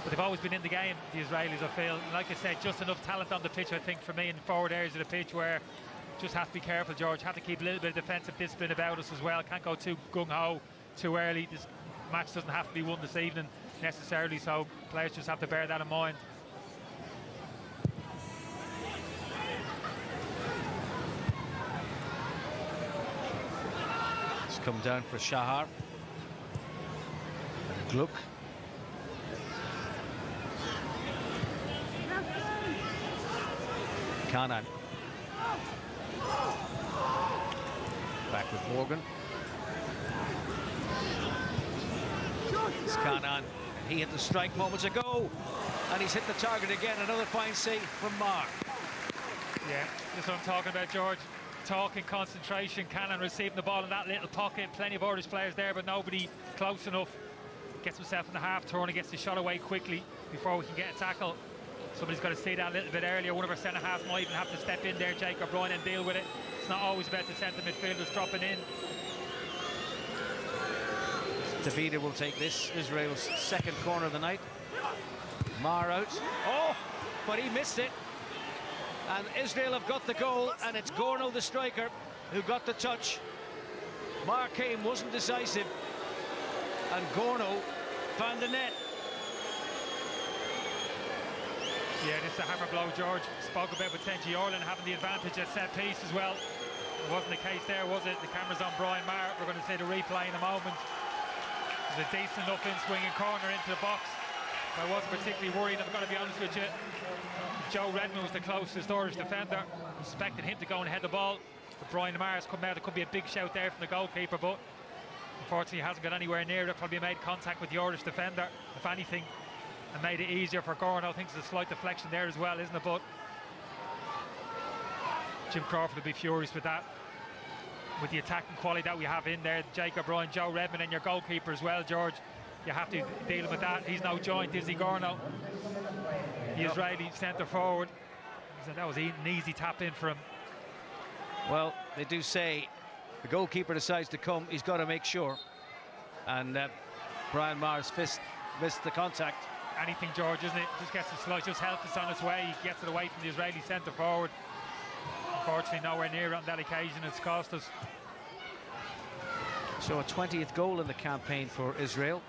but they've always been in the game, the Israelis, I feel. And like I said, just enough talent on the pitch, I think, for me, in forward areas of the pitch where just have to be careful, George. Have to keep a little bit of defensive discipline about us as well. Can't go too gung-ho too early. This match doesn't have to be won this evening necessarily, so players just have to bear that in mind. It's come down for Shahar. And Gluck. Kanan. Back with Morgan. It's Kanan. He hit the strike moments ago. And he's hit the target again. Another fine save from Marr. Yeah, that's what I'm talking about, George. Talking concentration, Cannon receiving the ball in that little pocket. Plenty of Irish players there, but nobody close enough. Gets himself in the half turn and gets the shot away quickly before we can get a tackle. Somebody's got to see that a little bit earlier. One of our centre halves might even have to step in there, Jake O'Brien, and deal with it. It's not always about the centre midfielders dropping in. Davida will take this, Israel's second corner of the night. Marr out. Oh, but he missed it. And Israel have got the goal, and it's Gorno, the striker, who got the touch. Marr came, wasn't decisive, and Gorno found the net. Yeah, this is a hammer blow, George. Spoke about potentially Ireland having the advantage at set piece as well. It wasn't the case there, was it? The camera's on Brian Marr. We're going to see the replay in a moment. It was a decent enough in-swinging corner into the box. I wasn't particularly worried, I've got to be honest with you. Joe Redmond was the closest Irish defender. Expected him to go and head the ball. But Brian Marr's come out. It could be a big shout there from the goalkeeper, but unfortunately he hasn't got anywhere near it. Probably made contact with the Irish defender, if anything, and made it easier for Gorno. I think there's a slight deflection there as well, isn't it? But Jim Crawford will be furious with that. With the attacking quality that we have in there, Jake O'Brien, Joe Redmond, and your goalkeeper as well, George. You have to deal with that. He's no joint, is he, Gorno? The Israeli centre forward. That was an easy tap in for him. Well, they do say the goalkeeper decides to come, he's got to make sure. And Brian Marr's fist missed the contact. Anything, George, isn't it? Just gets the slice, just helps us on its way. He gets it away from the Israeli centre forward. Unfortunately, nowhere near on that occasion. It's cost us. So a 20th goal in the campaign for Israel.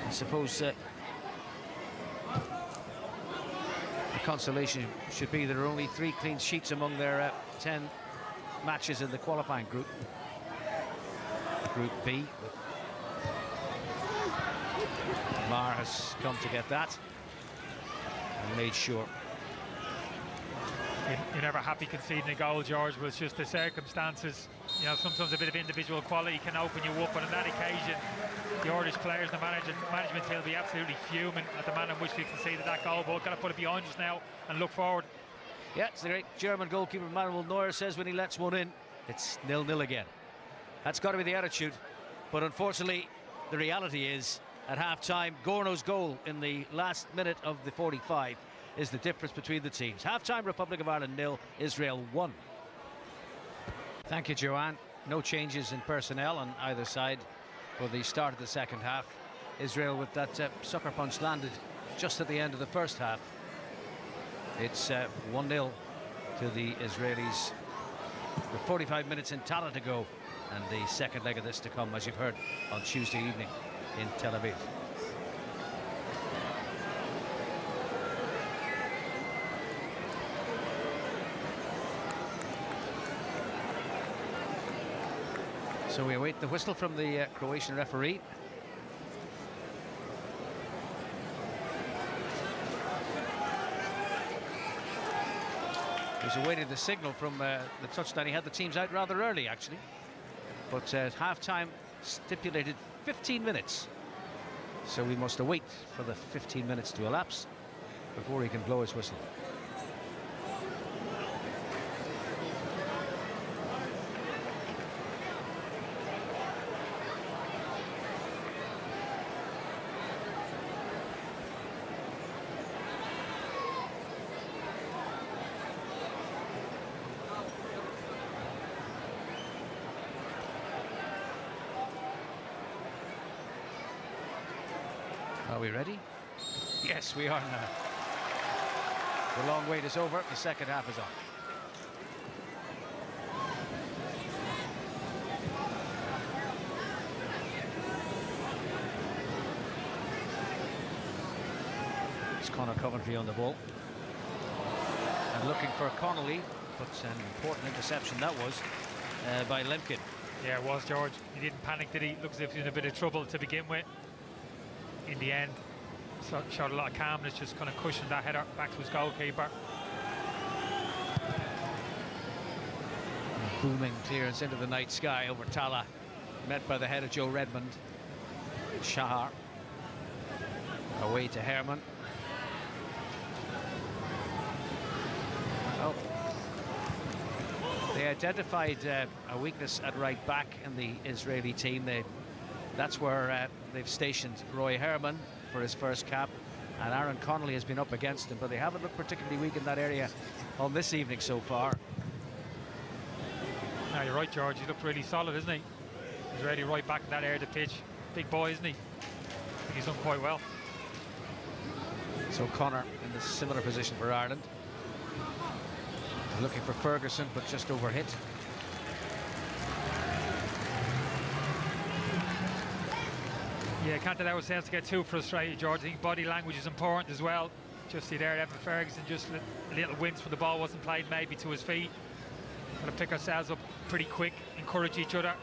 I suppose the consolation should be there are only 3 clean sheets among their 10 matches in the qualifying group. Group B. Marr has come to get that and made sure. You're never happy conceding a goal, George, but it's just the circumstances. You know, sometimes a bit of individual quality can open you up, but on that occasion, the Irish players, the management team will be absolutely fuming at the manner in which we conceded that goal, but we've got to put it behind us now and look forward. Yeah, it's the great German goalkeeper Manuel Neuer says when he lets one in, it's 0-0 again. That's got to be the attitude, but unfortunately, the reality is, at half-time, Gorno's goal in the last minute of the 45 is the difference between the teams. Half-time, Republic of Ireland 0, Israel 1. Thank you, Joanne. No changes in personnel on either side for the start of the second half. Israel with that sucker punch landed just at the end of the first half. It's 1-0 to the Israelis with 45 minutes in Tallaght to go, and the second leg of this to come, as you've heard, on Tuesday evening in Tel Aviv. So we await the whistle from the Croatian referee. He's awaited the signal from the touchdown. He had the teams out rather early, actually. But at half-time stipulated 15 minutes. So we must await for the 15 minutes to elapse before he can blow his whistle. Are we ready? Yes, we are now. The long wait is over. The second half is on. It's Conor Coventry on the ball. And looking for Connolly, but an important interception that was by Lemkin. Yeah, it was, George. He didn't panic, did he? Looks as if he was in a bit of trouble to begin with. In the end, showed a lot of calmness, just kind of cushioned that header back to his goalkeeper. Booming clearance into the night sky over Tallaght. met by the head of Joe Redmond. Shahar away to Herman. Well, they identified a weakness at right back in the Israeli team. That's where they've stationed Roy Herman for his first cap, and Aaron Connolly has been up against him, but they haven't looked particularly weak in that area on this evening so far. No, you're right, George. He looked really solid, isn't he? He's really right back in that area of the pitch. Big boy, isn't he? I think he's done quite well. So Connor in the similar position for Ireland. Looking for Ferguson, but just overhit. Yeah, can't allow ourselves to get too frustrated, George. I think body language is important as well. Just see there, Evan Ferguson, just a little wince when the ball wasn't played maybe to his feet. Got to pick ourselves up pretty quick, encourage each other,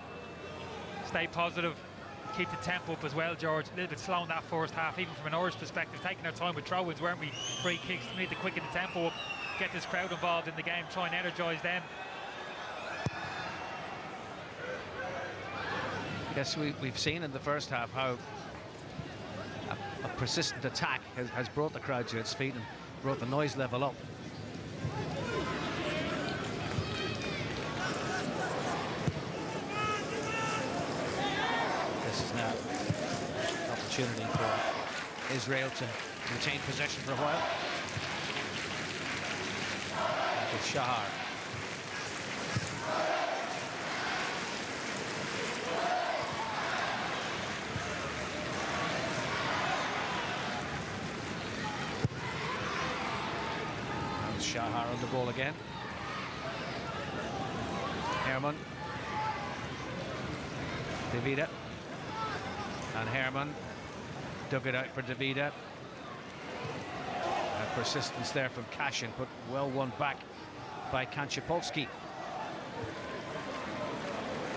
stay positive, keep the tempo up as well, George. A little bit slow in that first half, even from an Irish perspective, taking our time with throw-ins, weren't we? Free kicks, we need to quicken the tempo up, get this crowd involved in the game, try and energise them. Yes, we've seen in the first half how a persistent attack has brought the crowd to its feet and brought the noise level up. This is now an opportunity for Israel to retain possession for a while. With Shahar. Shahar on the ball again. Herman. Davida. And Herman dug it out for Davida. Persistence there from Cashin, but well won back by Kanchapolsky.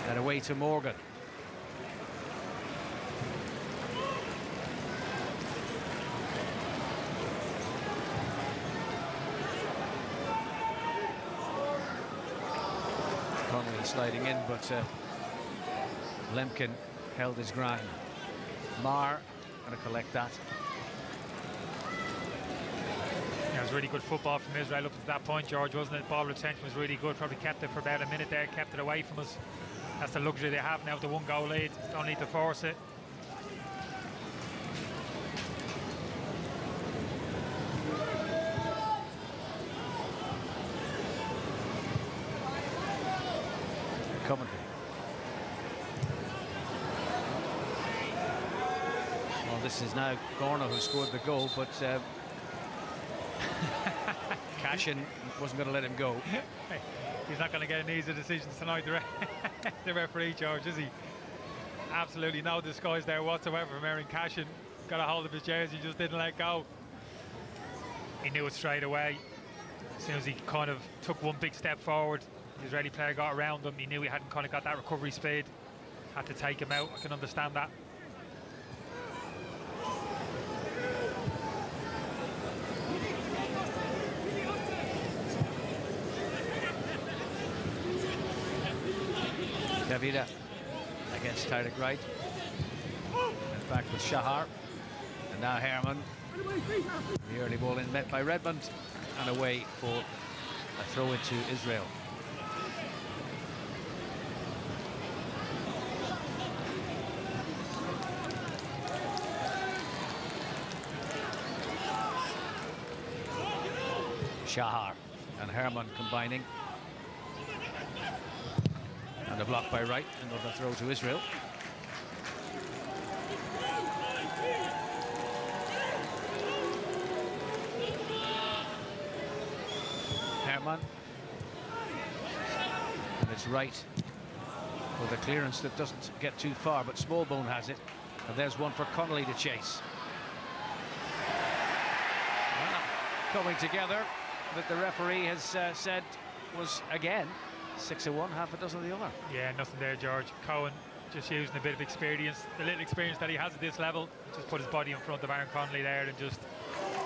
And away to Morgan. Connolly sliding in, but Lemkin held his ground. Marr going to collect that. Yeah, it was really good football from Israel up to that point, George, wasn't it? Ball retention was really good. Probably kept it for about a minute there, kept it away from us. That's the luxury they have now with the 1-goal lead. Don't need to force it. Coventry. Well, this is now Gorno who scored the goal, but Cashin wasn't going to let him go. He's not going to get an easy decision tonight, the referee, George, is he? Absolutely no disguise there whatsoever from Aaron Cashin. Got a hold of his jersey, just didn't let go. He knew it straight away. As soon as he kind of took one big step forward, the Israeli player got around him. He knew he hadn't kind of got that recovery speed. Had to take him out. I can understand that. Davida against Tallaght right. And back with Shahar. And now Herman. The early ball in met by Redmond. And away for a throw into Israel. Shahar and Herman combining. And a block by Wright, another throw to Israel. Herman. And it's Wright with a clearance that doesn't get too far, but Smallbone has it. And there's one for Connolly to chase. Well, coming together that the referee has said was, again, 6 of one, half a dozen of the other. Yeah, nothing there, George. Cohen just using a bit of experience, the little experience that he has at this level, just put his body in front of Aaron Connolly there and just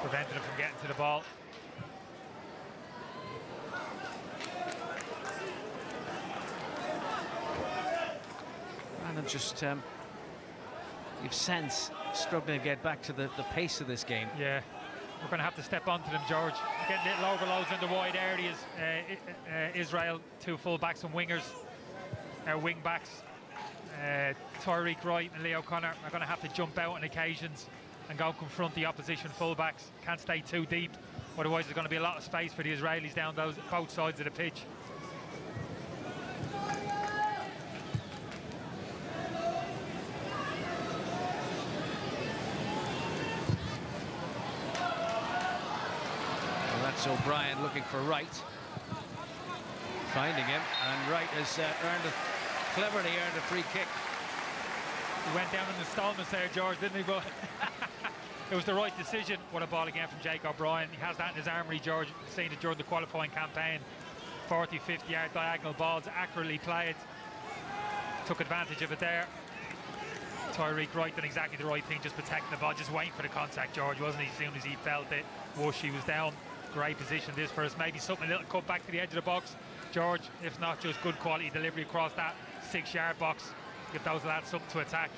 prevented him from getting to the ball. And O'Brien and just you've sense struggling to get back to the pace of this game. Yeah, we're going to have to step onto them, George. Getting little overloads in the wide areas. Israel, 2 full-backs and wingers, wing-backs. Tyreek Wright and Leo Connor are going to have to jump out on occasions and go confront the opposition full-backs. Can't stay too deep, otherwise there's going to be a lot of space for the Israelis down both sides of the pitch. O'Brien looking for Wright, finding him, and Wright has cleverly earned a free kick. He went down in installments there, George, didn't he? But it was the right decision. What a ball again from Jake O'Brien. He has that in his armoury, George. You've seen it during the qualifying campaign. 40, 50-yard diagonal balls, accurately played. Took advantage of it there. Tyreek Wright did exactly the right thing, just protecting the ball, just waiting for the contact, George, wasn't he? As soon as he felt it, whoosh, he was down. Great position this for us. Maybe something a little cut back to the edge of the box, George. If not, just good quality delivery across that 6-yard box. Give those lads something to attack.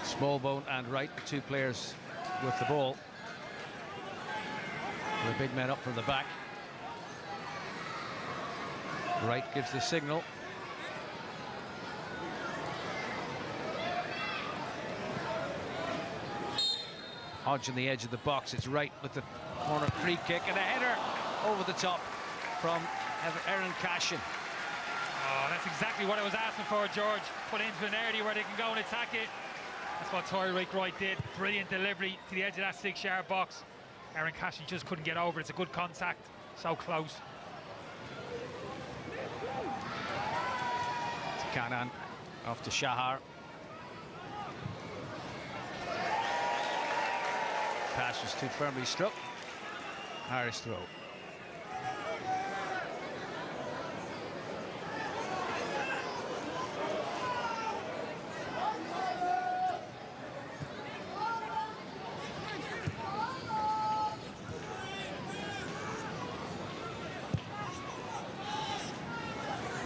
Smallbone and Wright, the 2 players with the ball. The big men up from the back. Wright gives the signal. Hodge on the edge of the box. It's Wright with the corner free kick and a header over the top from Aaron Cashin. Oh, that's exactly what I was asking for, George. Put it into an area where they can go and attack it. That's what Tyreek Wright did. Brilliant delivery to the edge of that 6-yard box. Aaron Cashin just couldn't get over it. It's a good contact. So close. Canan off to Shahar. Pass was too firmly struck. Irish throw.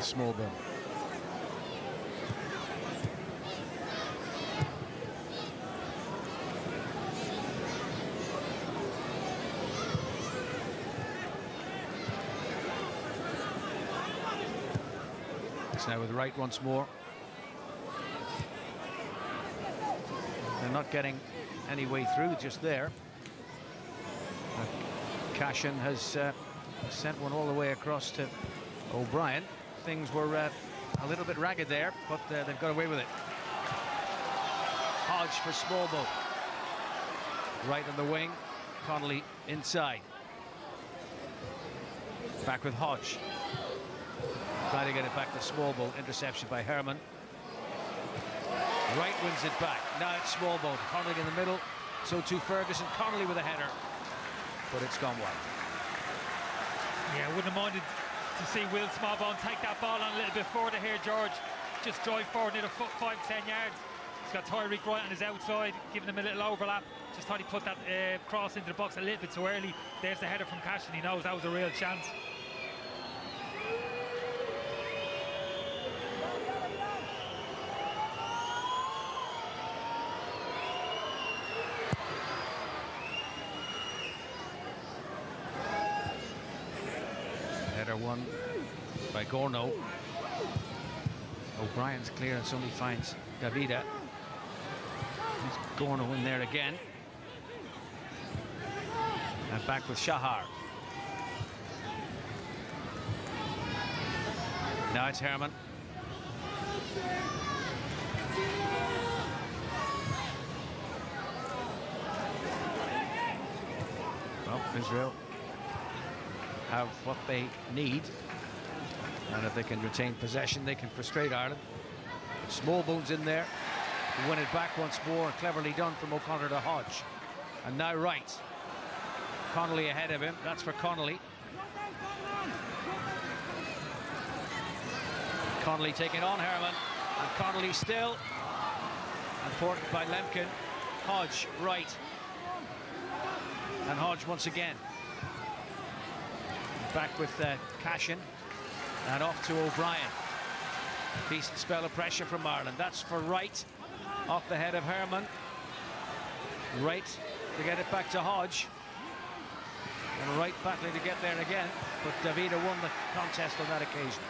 Smallbone. Now with Wright once more. They're not getting any way through just there. Cashin has sent one all the way across to O'Brien. Things were a little bit ragged there, but they've got away with it. Hodge for Smallbone. Wright on the wing, Connolly inside. Back with Hodge. Trying to get it back to Smallbone. Interception by Herman. Wright wins it back. Now it's Smallbone. Connolly in the middle. So too Ferguson. Connolly with a header. But it's gone wide. Yeah, I wouldn't have minded to see Will Smallbone take that ball on a little bit further here, George. Just drive forward near the 5-10 yards. He's got Tyreek Wright on his outside, giving him a little overlap. Just thought he put that cross into the box a little bit too early. There's the header from Cashin. He knows that was a real chance. Header won by Gorno. O'Brien's clear and suddenly finds Davida. Gorno in there again. And back with Shahar. Now it's Herman. Well, Israel have what they need, and if they can retain possession, they can frustrate Ireland. Smallbone's in there to win it back once more. Cleverly done from O'Connor to Hodge. And now Wright. Connolly ahead of him. That's for Connolly. Connolly taking on Herman. And Connolly still. Important by Lemkin. Hodge, Wright. And Hodge once again. Back with Cashin. And off to O'Brien. Decent spell of pressure from Ireland. That's for Wright, off the head of Herman. Wright to get it back to Hodge. And Wright battling to get there again, but Davida won the contest on that occasion.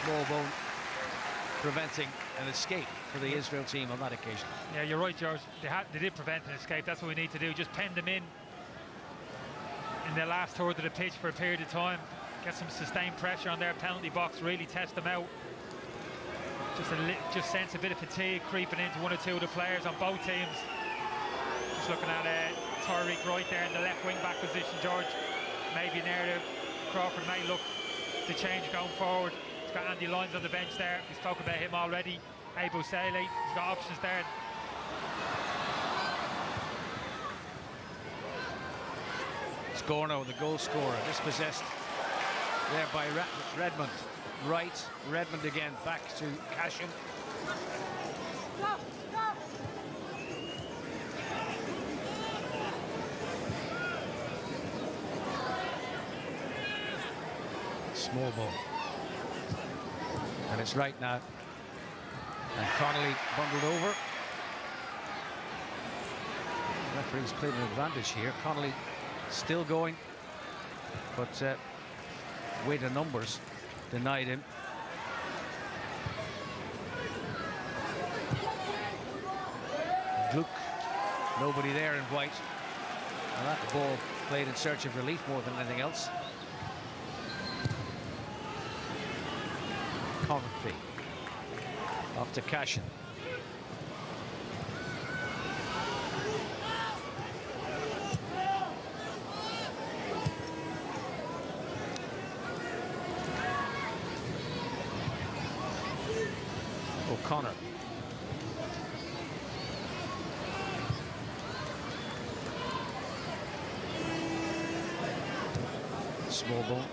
Smallbone preventing an escape for the Israel team on that occasion. Yeah, you're right, George. They did prevent an escape. That's what we need to do. Just pen them in the last third of the pitch for a period of time. Get some sustained pressure on their penalty box. Really test them out. Just sense a bit of fatigue creeping into one or two of the players on both teams. Just looking at Tyreek Wright there in the left wing back position, George. Maybe an area Crawford may look to change going forward. He's got Andy Lyons on the bench there. We spoke about him already. Abu Saleh, he's got options there. Scorno, the goal scorer, dispossessed there by Redmond. Wright, Redmond again, back to Cashin. Small ball. And it's Wright now. And Connolly bundled over. The referee's played an advantage here. Connolly still going, but weight of numbers denied him. Gluck, nobody there in white. And that ball played in search of relief more than anything else. Coventry off to Cashin. O'Connor. Small ball.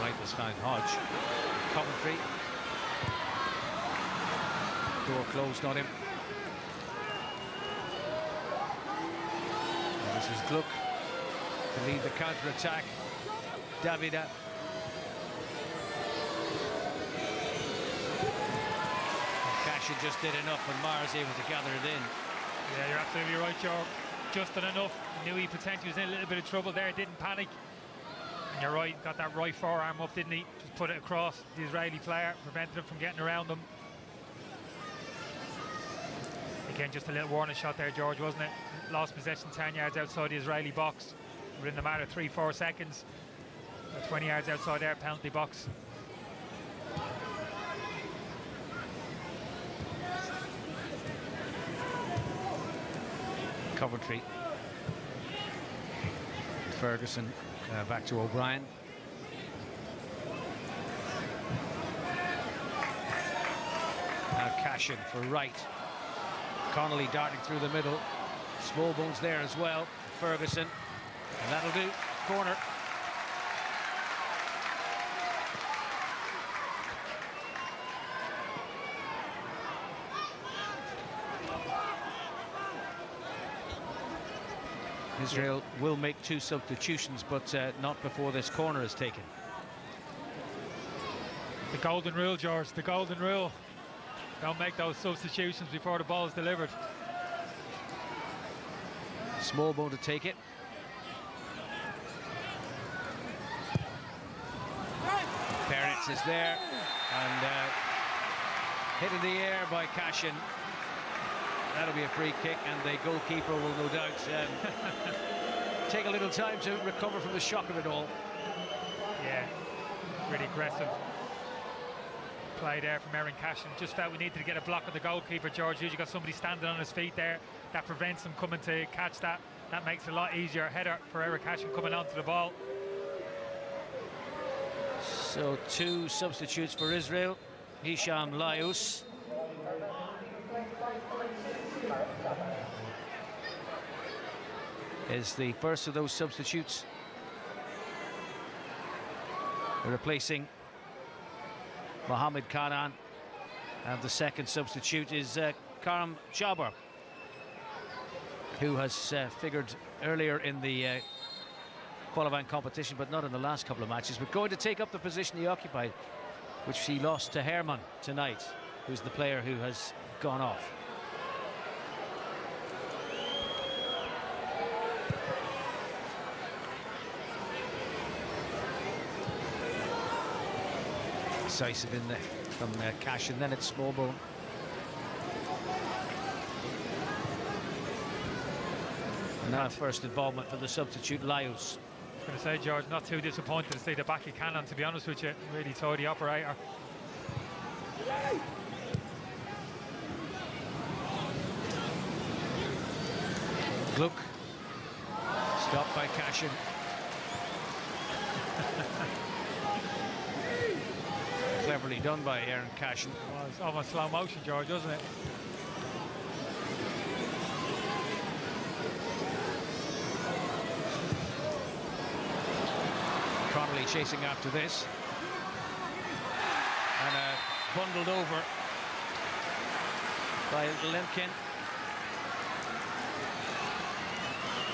Right was found Hodge. Coventry. Door closed on him. And this is Gluck to lead the counter-attack. Davida. Cashin just did enough and Mara's able to gather it in. Yeah, you're absolutely right, Joe. Just done enough. Knew he potentially was in a little bit of trouble there, didn't panic. And you're right, got that right forearm up, didn't he? Just put it across the Israeli player, prevented him from getting around them. Again, just a little warning shot there, George, wasn't it? Lost possession 10 yards outside the Israeli box within the matter of 3-4 seconds. 20 yards outside their penalty box. Coventry. Ferguson back to O'Brien. Now Cashin for Wright. Connolly darting through the middle. Smallbones there as well. Ferguson. And that'll do. Corner. Israel will make 2 substitutions, but not before this corner is taken. The golden rule, George, the golden rule. Don't make those substitutions before the ball is delivered. Smallbone to take it. Peretz is there, and hit in the air by Cashin. That'll be a free kick, and the goalkeeper will no doubt take a little time to recover from the shock of it all. Yeah, really aggressive play there from Erin Cashin. Just felt we needed to get a block on the goalkeeper, George. Usually got somebody standing on his feet there. That prevents him coming to catch that. That makes it a lot easier header for Erin Cashin coming onto the ball. So 2 substitutes for Israel. Hisham Laius. Is the first of those substitutes. Replacing Mohamed Kanan. And the second substitute is Karam Jabbar, who has figured earlier in the qualifying competition, but not in the last couple of matches. But going to take up the position he occupied, which he lost to Herman tonight, who's the player who has gone off. Decisive in there from Cash, and then it's Smallbone. And now first involvement for the substitute Lyles. I was going to say, George, not too disappointed to see the back of Cannon, to be honest with you. Really tidy operator. Gluck stopped by Cashin. Cleverly done by Aaron Cashin. Well, it's almost slow motion, George, wasn't it? Connolly chasing after this. And bundled over by Lemkin.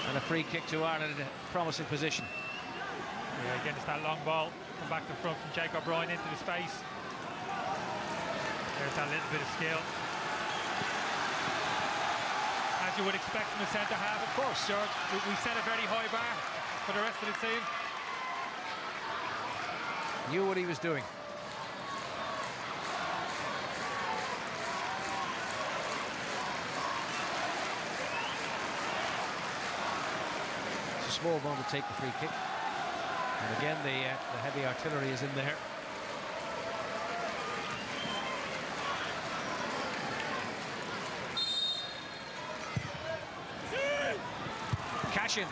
And a free kick to Ireland in a promising position. Yeah, again, it's that long ball. Come back to front from Jake O'Brien into the space. There's that little bit of skill. As you would expect from the centre half, of course, George. We set a very high bar for the rest of the team. Knew what he was doing. It's a small ball to take the free kick. And again, the heavy artillery is in there. Cashin.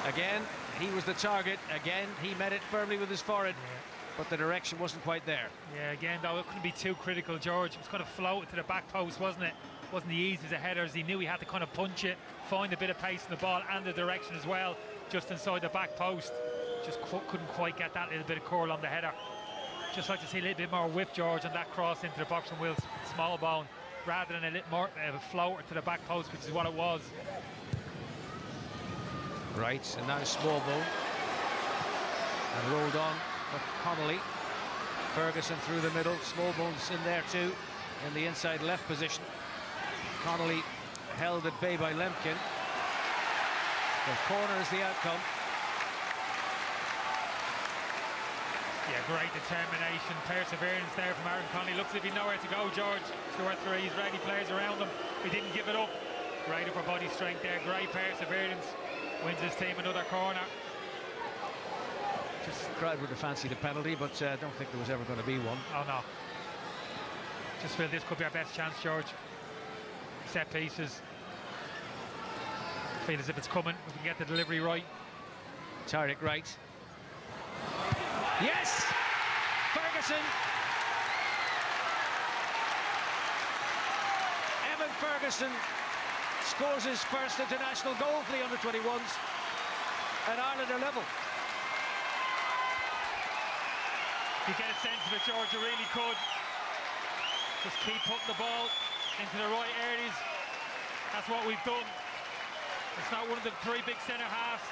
Again, he was the target. Again, he met it firmly with his forehead, but the direction wasn't quite there. Yeah, again, though, it couldn't be too critical, George. It was kind of floated to the back post, wasn't it? Wasn't the easiest of headers. He knew he had to kind of punch it, find a bit of pace in the ball and the direction as well, just inside the back post. Just couldn't quite get that little bit of curl on the header. Just like to see a little bit more whip, George, on that cross into the box from Will Smallbone, rather than a little more of a floater to the back post, which is what it was. Right, and now Smallbone. And rolled on for Connolly. Ferguson through the middle. Smallbone's in there too, in the inside left position. Connolly held at bay by Lemkin. The corner is the outcome. Yeah, great determination, perseverance there from Aaron Connolly. Looks as if he knows where to go, George. 2 or 3 Israeli players around him. He didn't give it up. Great upper body strength there, great perseverance. Wins his team another corner. Just the crowd would have fancied a penalty, but I don't think there was ever going to be one. Oh no. Just feel this could be our best chance, George. Set pieces. Feel as if it's coming. We can get the delivery right. Tariq right. Yes! Ferguson! Evan Ferguson scores his first international goal for the under-21s, and Ireland are level. You get a sense of it, George, you really could. Just keep putting the ball into the right areas. That's what we've done. It's not one of the 3 big centre halves.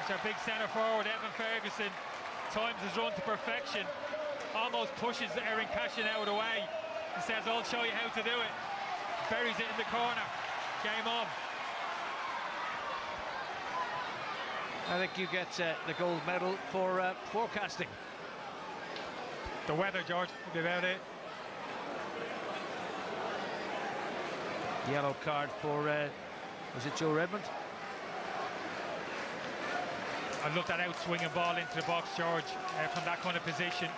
It's our big centre forward, Evan Ferguson. Times his run to perfection. Almost pushes Aaron Cashin out of the way. He says, I'll show you how to do it. Buries it in the corner. Game on. I think you get the gold medal for forecasting. The weather, George, will be about it. Yellow card for, was it Joe Redmond? I love that out-swinging ball into the box, George, from that kind of position.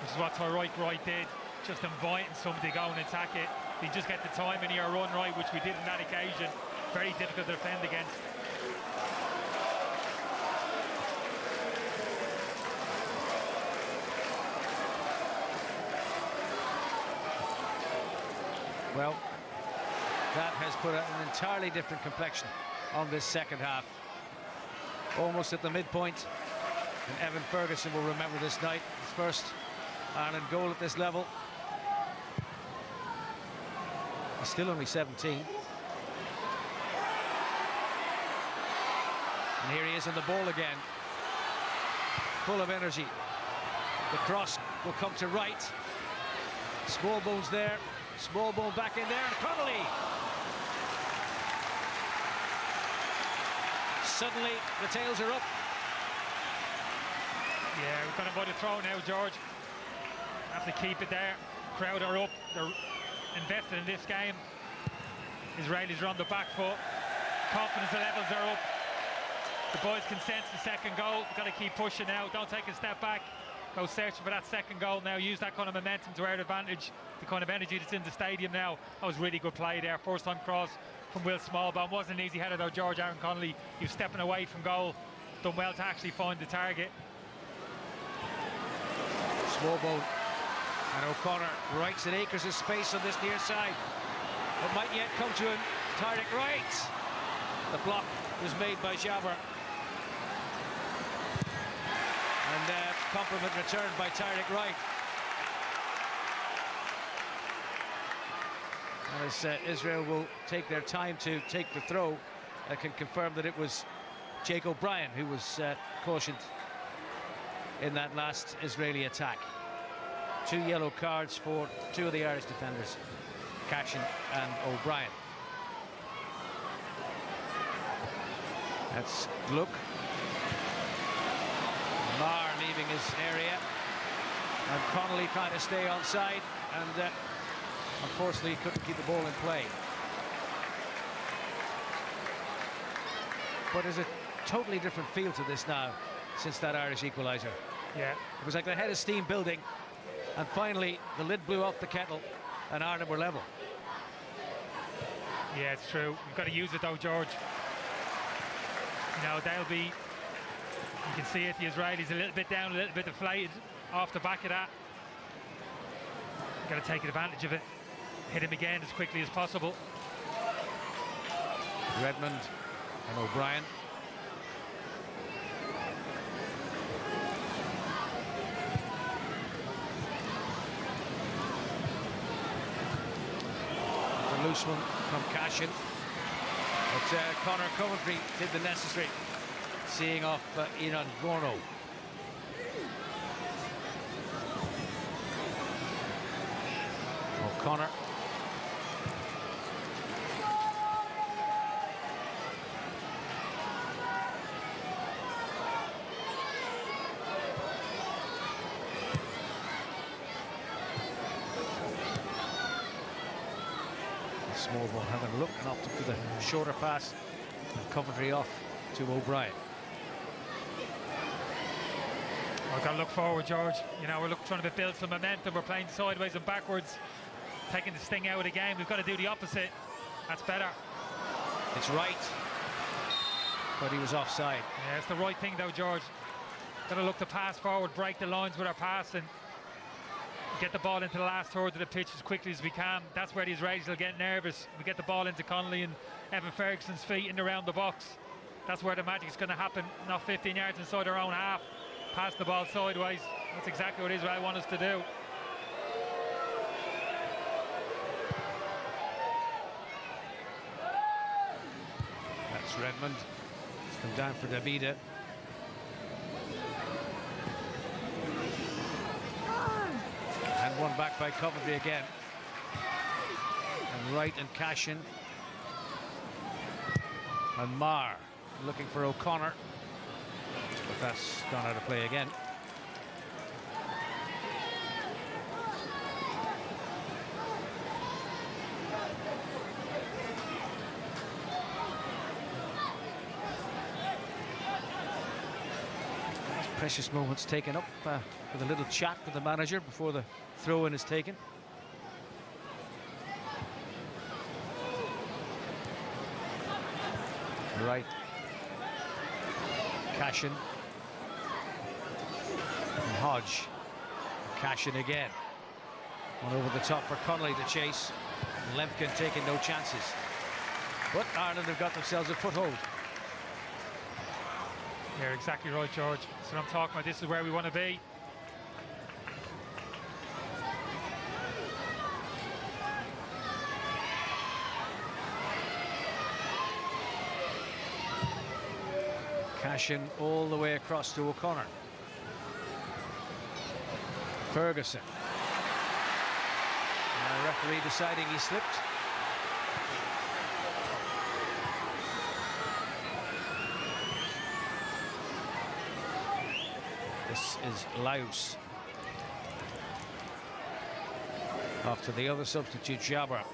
Which is what Tallaght right did, just inviting somebody to go and attack it. You just get the timing here, run right, which we did on that occasion. Very difficult to defend against. Well, that has put an entirely different complexion on this second half. Almost at the midpoint, and Evan Ferguson will remember this night. His first Ireland goal at this level. He's still only 17. And here he is on the ball again, full of energy. The cross will come to right. Smallbone's there. Smallbone back in there, and Connolly. Suddenly, the tails are up. Yeah, we're going to avoid a throw now, George. Have to keep it there. Crowd are up. They're invested in this game. Israelis are on the back foot. Confidence levels are up. The boys can sense the second goal. We've got to keep pushing now. Don't take a step back. Go searching for that second goal now. Use that kind of momentum to our advantage. The kind of energy that's in the stadium now. That was really good play there. First time cross from Will Smallbone. Wasn't an easy header though, George. Aaron Connolly, he was stepping away from goal. Done well to actually find the target. Smallbone and O'Connor, rights and acres of space on this near side. It might yet come to him. Tallaght right. The block was made by Jabber. And compliment returned by Tallaght right. As Israel will take their time to take the throw, I can confirm that it was Jake O'Brien who was cautioned in that last Israeli attack. 2 yellow cards for 2 of the Irish defenders, Cashin and O'Brien. That's Gluck. Marr leaving his area, and Connolly trying to stay onside, and unfortunately couldn't keep the ball in play. But there's a totally different feel to this now since that Irish equaliser. Yeah. It was like they had a steam building, and finally the lid blew off the kettle and Ireland were level. Yeah, it's true. You've got to use it though, George. You know, they'll be, you can see it, the Israelis a little bit down, a little bit deflated off the back of that. You've got to take advantage of it. Hit him again as quickly as possible. Redmond and O'Brien. A loose one from Cashin. But Conor Coventry did the necessary, seeing off Ian Gorno. O'Connor. Smallbone having a look and opted for the shorter pass, and Coventry off to O'Brien. We've got to look forward, George. You know, we're trying to build some momentum. We're playing sideways and backwards, taking the sting out of the game. We've got to do the opposite. That's better. It's right, but he was offside. Yeah, it's the right thing though, George. Got to look to pass forward, break the lines with our passing, get the ball into the last third of the pitch as quickly as we can. That's where the Israelis will get nervous. We get the ball into Connolly and Evan Ferguson's feet in around the box. That's where the magic's going to happen. Not 15 yards inside our own half. Pass the ball sideways. That's exactly what Israel want us to do. That's Redmond. It's come down for Davida. And one back by Coventry again. And Wright and Cashin. And Marr looking for O'Connor. But that's gone out of play again. Precious moments taken up with a little chat with the manager before the throw-in is taken. Right. Cashin. And Hodge. Cashin again. One over the top for Connolly to chase. Lemkin taking no chances. But Ireland have got themselves a foothold. You're exactly right, George. That's what I'm talking about. This is where we want to be. Cashin all the way across to O'Connor. Ferguson. And the referee deciding he slipped. This is Laus. After the other substitute, Jabra.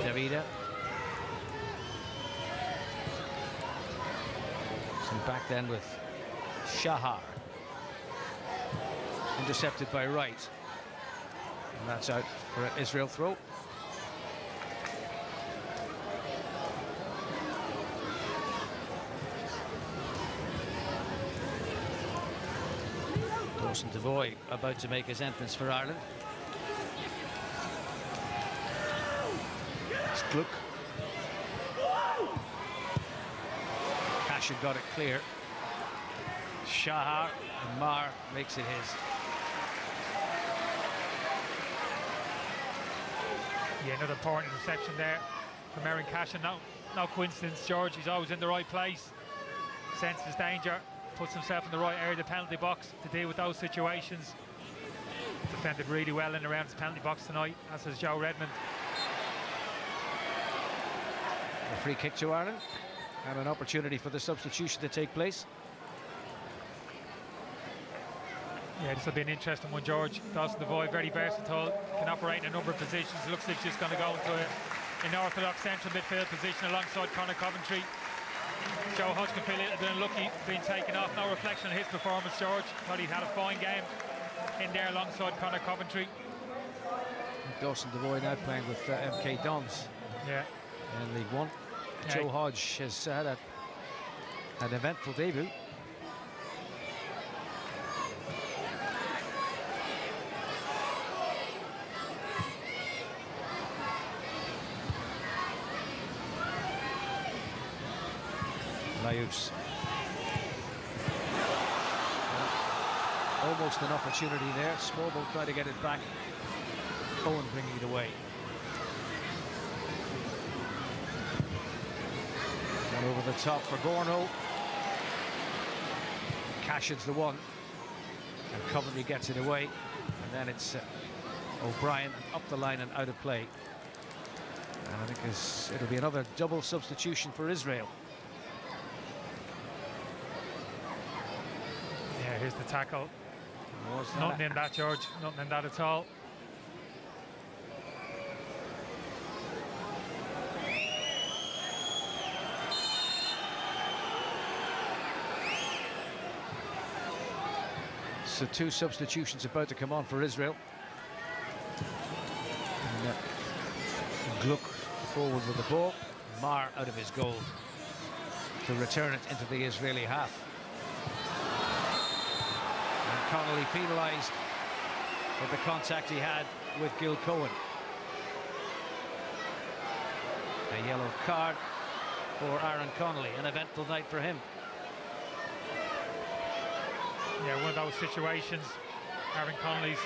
Davida. Some back then with Shahar. Intercepted by Wright. And that's out for an Israel throw. Dawson Devoy about to make his entrance for Ireland. It's Gluck. Cashin got it clear. Shahar, and Mar makes it his. Yeah, another important reception there from Erin Cashin. No coincidence, George. He's always in the right place. Senses danger, puts himself in the right area of the penalty box to deal with those situations. Defended really well in around his penalty box tonight, as has Joe Redmond. A free kick to Ireland and an opportunity for the substitution to take place. Yeah, this will be an interesting one, George. Dawson Devoy, very versatile, can operate in a number of positions. Looks like he's just going to go into an orthodox central midfield position alongside Conor Coventry. Joe Hodge can feel a little bit unlucky being taken off. No reflection on his performance, George. Thought he had a fine game in there alongside Conor Coventry. Dawson Devoy now playing with MK Dons in League One. Yeah. Joe Hodge has had an eventful debut. Laus. Almost an opportunity there. Smallbone trying to get it back. Cohen bringing it away. And over the top for Gorno. Cashin's the one. And Coventry gets it away. And then it's O'Brien up the line and out of play. And I think it'll be another double substitution for Israel. Yeah, here's the tackle. Nothing in that, George. Nothing in that at all. So two substitutions about to come on for Israel. And, Gluck forward with the ball. Mar out of his goal to return it into the Israeli half. Connolly penalised for the contact he had with Gil Cohen. A yellow card for Aaron Connolly, an eventful night for him. Yeah, one of those situations, Aaron Connolly's,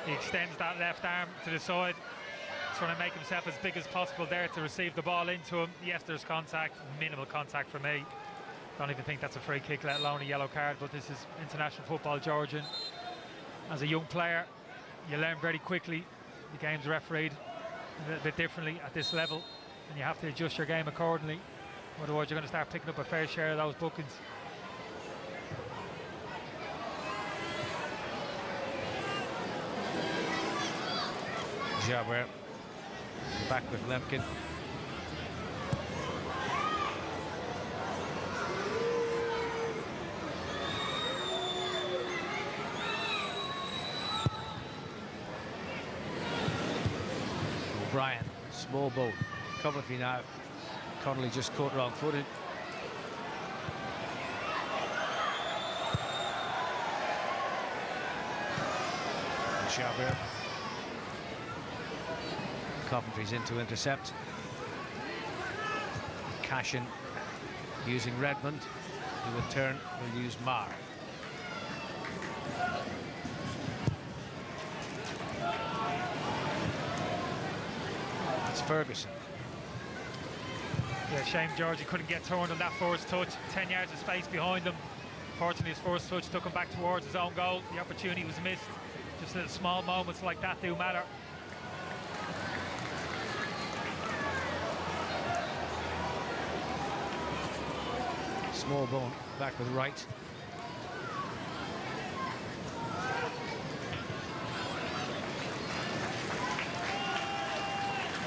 he extends that left arm to the side, trying to make himself as big as possible there to receive the ball into him. Yes, there's contact, minimal contact for me. Don't even think that's a free kick, let alone a yellow card, but this is international football, George. And as a young player, you learn very quickly the game's refereed a little bit differently at this level, and you have to adjust your game accordingly. Otherwise, you're going to start picking up a fair share of those bookings. Jabber back with Lemkin. O'Brien, small boat. Coventry now. Connolly just caught wrong-footed. Jabber. Coventry's in to intercept. Cashin using Redmond, who in turn will use Mar. It's Ferguson. Yeah, shame George, he couldn't get turned on that first touch. 10 yards of space behind him. Fortunately, his first touch took him back towards his own goal. The opportunity was missed. Just little small moments like that do matter. Small bone back with right.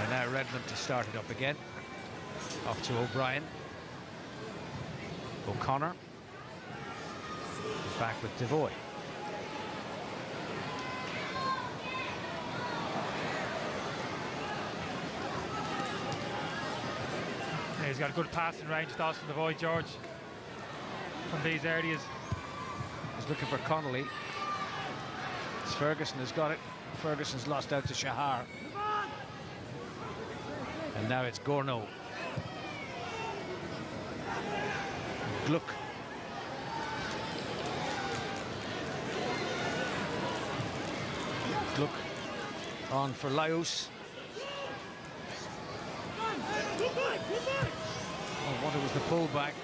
And now Redmond to start it up again. Off to O'Brien. O'Connor. Back with Devoy. Yeah, he's got a good passing range, Dawson Devoy, George, from these areas. He's looking for Connolly. It's Ferguson has got it. Ferguson's lost out to Shahar. And now it's Gorno. Gluck. Gluck on for Laos. I wonder was the pullback.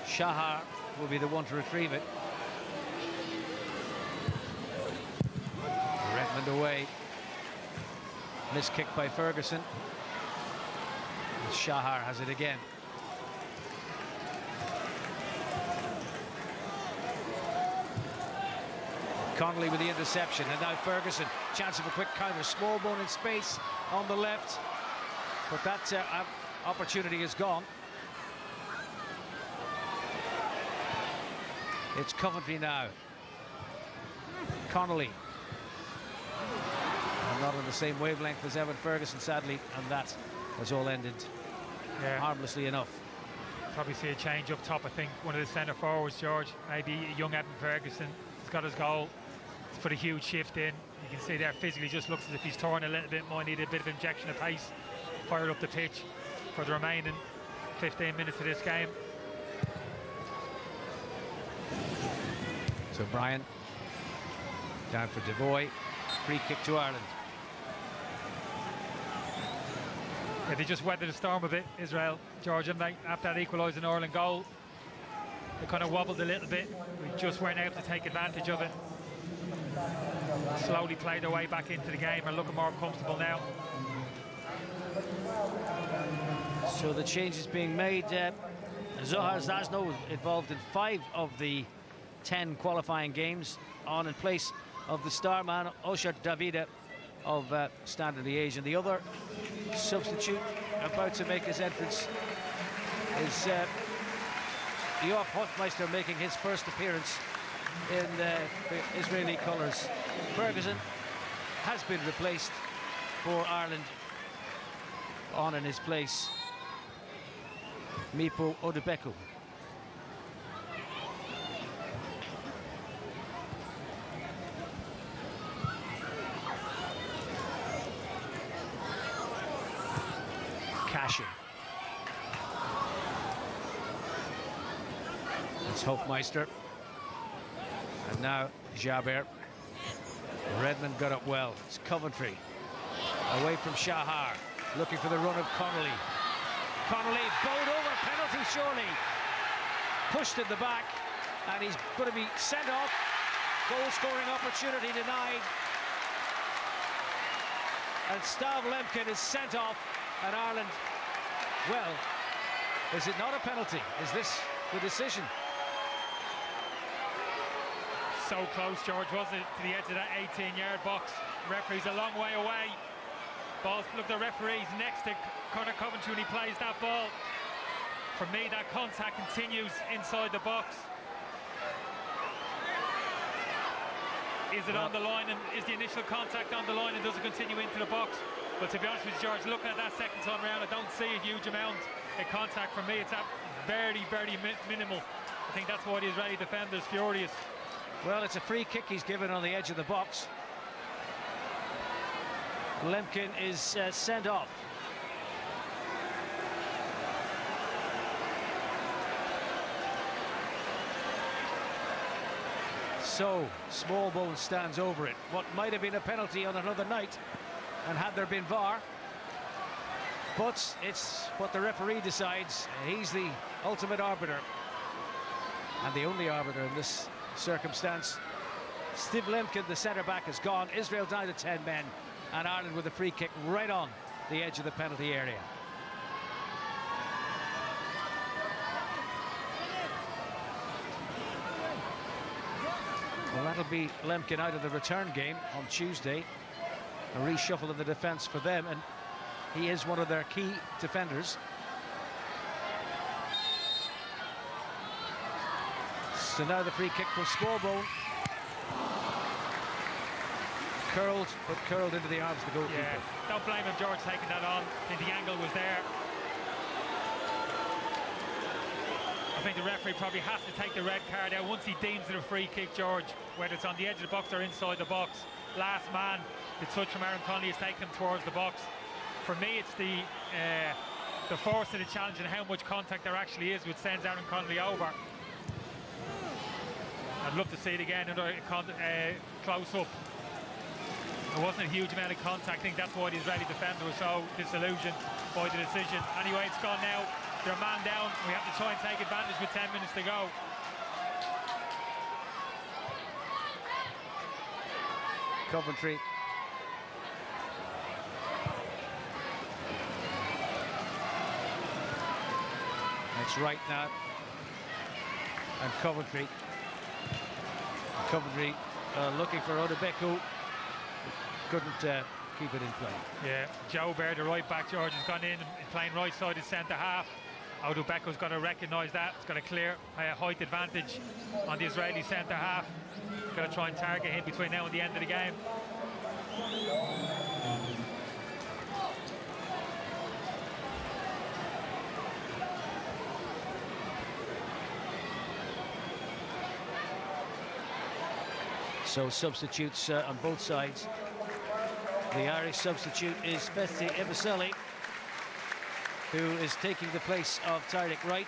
Shahar will be the one to retrieve it. Redmond away. Missed kick by Ferguson. Shahar has it again. Connolly with the interception, and now Ferguson. Chance of a quick counter. Small bone in space on the left, but that opportunity is gone. It's Coventry now. Connolly. And not on the same wavelength as Evan Ferguson, sadly, and that has all ended harmlessly enough. Probably see a change up top. I think one of the centre forwards, George, maybe young Evan Ferguson, has got his goal. He's put a huge shift in. You can see there physically just looks as if he's torn a little bit, might need a bit of injection of pace. Fired up the pitch for the remaining 15 minutes of this game. So Brian down for Devoy. Free kick to Ireland. Yeah, they just weathered the storm a bit, Israel, George, and they, after that equalising Ireland goal, they kind of wobbled a little bit. We just weren't able to take advantage of it. Slowly played their way back into the game and looking more comfortable now. So the changes being made. Zohar Zasno involved in 5 of the 10 qualifying games, on in place of the star man Oshar Davida of Standard Liège. And the other substitute about to make his entrance is Joachim Hofmeister, making his first appearance in the Israeli colours. Ferguson has been replaced for Ireland. On in his place, Mipo Odebeku. Cashin. It's Hofmeister. And now Jaber. Redmond got up well. It's Coventry. Away from Shahar. Looking for the run of Connolly. Connolly bowled over, penalty surely. Pushed at the back, and he's going to be sent off. Goal-scoring opportunity denied. And Stav Lemkin is sent off, and Ireland, well, is it not a penalty? Is this the decision? So close, George, wasn't it, to the edge of that 18-yard box. Referee's a long way away. Ball, look, the referee's next to Conor Coventry when he plays that ball. For me, that contact continues inside the box. Is it on the line, and is the initial contact on the line, and does it continue into the box? But to be honest with you, George, looking at that second time round, I don't see a huge amount of contact. For me, it's very, very minimal. I think that's why the Israeli defender's furious. Well, it's a free kick he's given on the edge of the box. Lemkin is sent off. So, Smallbone stands over it. What might have been a penalty on another night, and had there been VAR, But it's what the referee decides. He's the ultimate arbiter, and the only arbiter in this circumstance. Steve Lemkin, the centre-back, is gone. Israel down to 10 men, and Ireland with a free kick right on the edge of the penalty area. Well, that'll be Lemkin out of the return game on Tuesday. A reshuffle of the defence for them, and he is one of their key defenders. So now the free kick from Smallbone. Curled into the arms of the goalkeeper. Yeah, don't blame him, George, taking that on. I think the angle was there. I think the referee probably has to take the red card out once he deems it a free kick, George, whether it's on the edge of the box or inside the box. Last man, the touch from Aaron Connolly has taken him towards the box. For me, it's the force of the challenge and how much contact there actually is, which sends Aaron Connolly over. I'd love to see it again, another close-up. There wasn't a huge amount of contact. I think that's why the Israeli defender was so disillusioned by the decision. Anyway, it's gone now. They're a man down. We have to try and take advantage with 10 minutes to go. Coventry. That's right now. And Coventry looking for Odebeku. Couldn't keep it in play. Yeah, Joe Baird, the right back, George, has gone in and playing right-sided centre half. Odubeku's got to recognise that. It's got a clear height advantage on the Israeli centre half. Got to try and target him between now and the end of the game. So substitutes on both sides. The Irish substitute is Festi Ebiseli, who is taking the place of Tallaght Wright.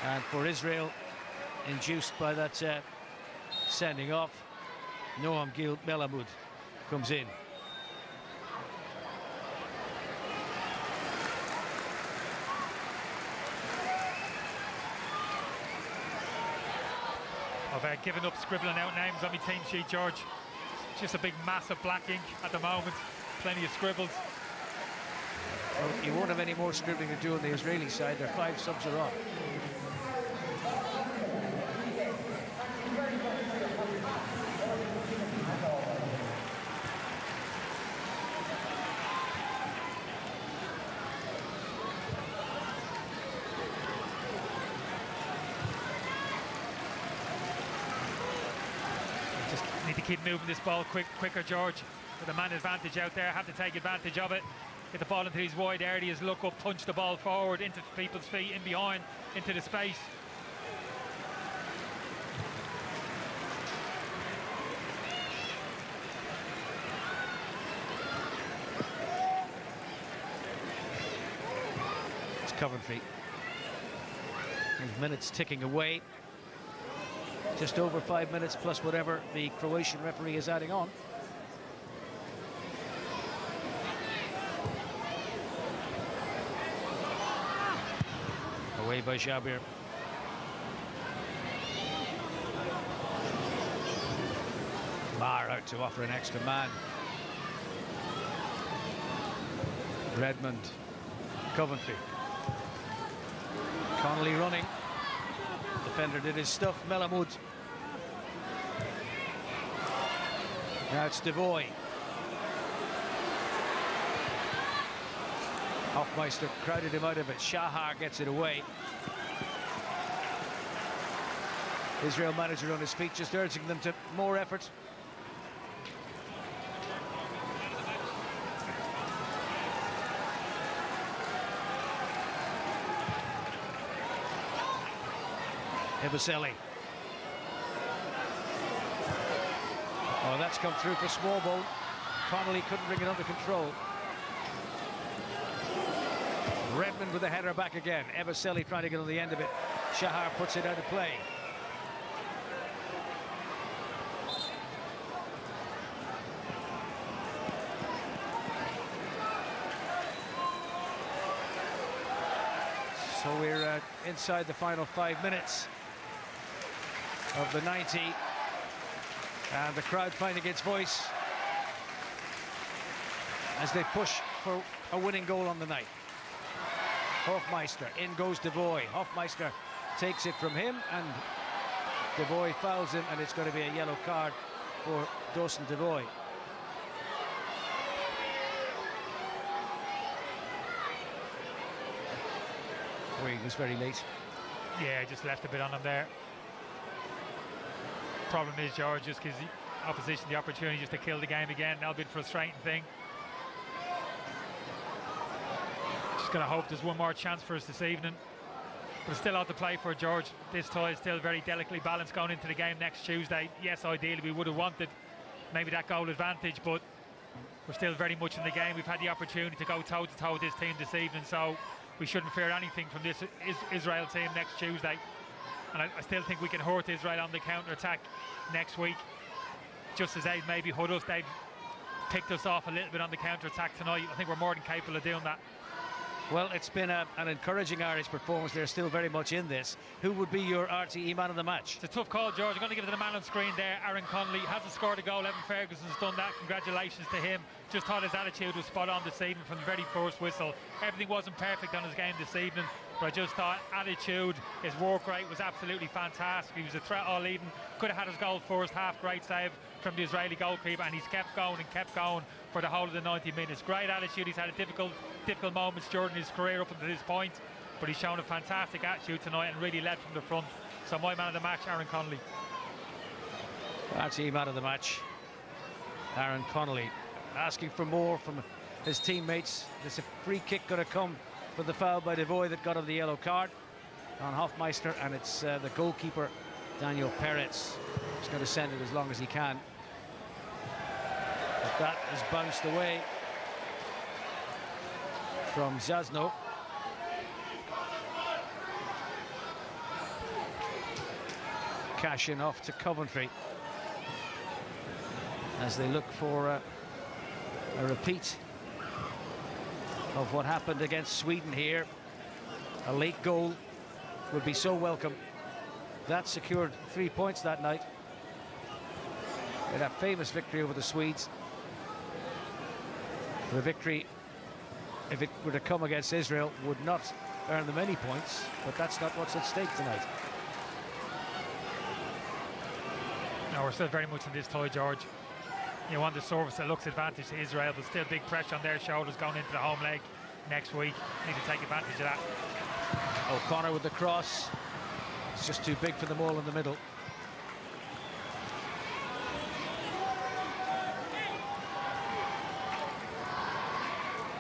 And for Israel, induced by that sending off, Noam Gil Melamoud comes in. I've given up scribbling out names on my team sheet, George. It's just a big mass of black ink at the moment. Plenty of scribbles. Well, you won't have any more scribbling to do on the Israeli side. Their 5 subs are on. Need to keep moving this ball quicker, George. With a man advantage out there, have to take advantage of it. Get the ball into these wide areas, look up, punch the ball forward into people's feet, in behind, into the space. It's Coventry. Those minutes ticking away. Just over 5 minutes plus whatever the Croatian referee is adding on. Away by Jabir. Marr out to offer an extra man. Redmond, Coventry. Connolly running. Defender did his stuff. Melamoud. Now it's Devoy. Hofmeister crowded him out of it. Shahar gets it away. Israel manager on his feet, just urging them to more effort. Ebiseli. Oh, that's come through for Smallbone. Connolly couldn't bring it under control. Redmond with the header back again. Ebiseli trying to get on the end of it. Shahar puts it out of play. So we're inside the final 5 minutes of the 90, and the crowd finding its voice as they push for a winning goal on the night. Hofmeister, in goes Devoy. Hofmeister takes it from him, and Devoy fouls him, and it's going to be a yellow card for Dawson Devoy. He was very late. Yeah, just left a bit on him there. Problem is, George, just gives the opposition the opportunity just to kill the game again. That'll be a frustrating thing. Just going to hope there's one more chance for us this evening. But still out to play for, George. This tie is still very delicately balanced going into the game next Tuesday. Yes, ideally we would have wanted maybe that goal advantage, but we're still very much in the game. We've had the opportunity to go toe-to-toe with this team this evening, so we shouldn't fear anything from this Israel team next Tuesday. And I still think we can hurt Israel on the counter-attack next week. Just as they've maybe hurt us, they've picked us off a little bit on the counter-attack tonight. I think we're more than capable of doing that. Well, it's been an encouraging Irish performance. They're still very much in this. Who would be your RTE man of the match? It's a tough call, George. I'm going to give it to the man on screen there, Aaron Connolly. Hasn't scored a goal. Evan Ferguson's done that. Congratulations to him. Just thought his attitude was spot on this evening from the very first whistle. Everything wasn't perfect on his game this evening, but I just thought attitude, his work rate was absolutely fantastic. He was a threat all evening. Could have had his goal first half. Great save from the Israeli goalkeeper, and he's kept going for the whole of the 90 minutes. Great attitude. He's had a difficult moments during his career up until this point, but he's shown a fantastic attitude tonight and really led from the front. So my man of the match, Aaron Connolly. RTE man of the match, Aaron Connolly, asking for more from his teammates. There's a free kick going to come for the foul by Devoy that got him the yellow card on Hofmeister, and it's the goalkeeper Daniel Peretz. He's going to send it as long as he can. But that is bounced away from Zasno. Cash in off to Coventry as they look for a repeat of what happened against Sweden here. A late goal would be so welcome. That secured 3 points that night in that famous victory over the Swedes. The victory, if it were to come against Israel, would not earn them any points, but that's not what's at stake tonight. No, we're still very much in this tie, George. You know, on the surface it looks advantage to Israel, but still big pressure on their shoulders going into the home leg next week. Need to take advantage of that. O'Connor with the cross. It's just too big for them all in the middle.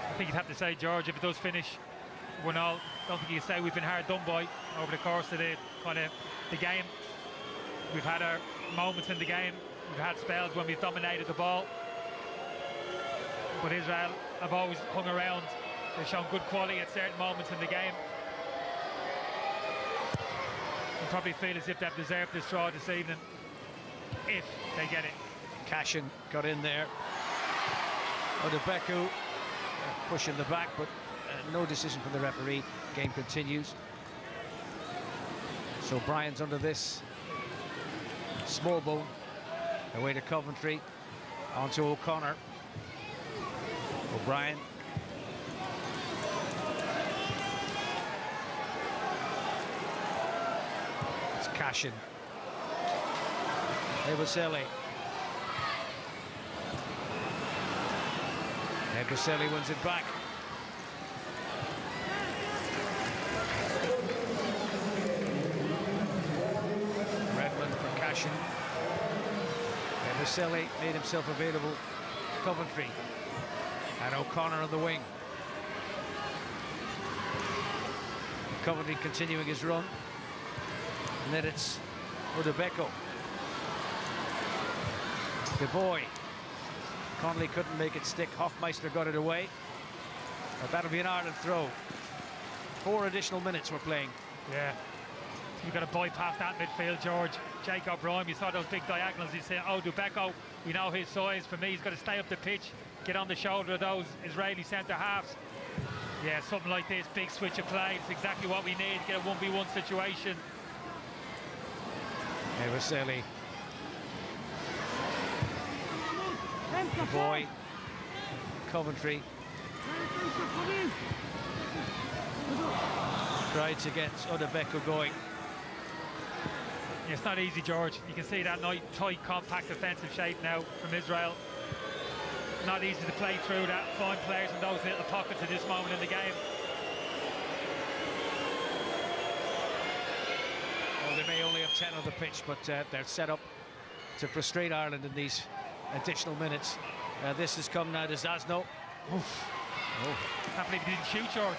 I think you'd have to say, George, if it does finish 1-0, don't think you can say we've been hard done by over the course of the game. We've had our moments in the game. We've had spells when we've dominated the ball. But Israel have always hung around. They've shown good quality at certain moments in the game. And probably feel as if they've deserved this draw this evening, if they get it. Cashin got in there. Odebeku pushing the back, but no decision from the referee. Game continues. So Brian's under this. Smallbone away to Coventry, onto O'Connor. O'Brien. It's Cashin. Eboseli. Eboseli wins it back. Redmond for Cashin. Eboseli made himself available. Coventry. And O'Connor on the wing. Coventry continuing his run. And then it's Odebeku. Devoy. Connolly couldn't make it stick. Hofmeister got it away. But that'll be an Ireland throw. 4 additional minutes we're playing. Yeah. You've got to bypass that midfield, George. Jake O'Brien, you saw those big diagonals. He said, Odebeku, we know his size. For me, he's got to stay up the pitch, get on the shoulder of those Israeli centre halves. Yeah, something like this, big switch of play, it's exactly what we need to get a 1v1 situation. Vasily. The boy, Coventry. Tried to get Udabeko going. Yeah, it's not easy, George. You can see that tight, compact defensive shape now from Israel. Not easy to play through that, find players in those little pockets at this moment in the game. Well, they may only have 10 on the pitch, but they're set up to frustrate Ireland in these additional minutes. This has come now to Zasno. Oof. Oh. Can't believe he didn't shoot, George.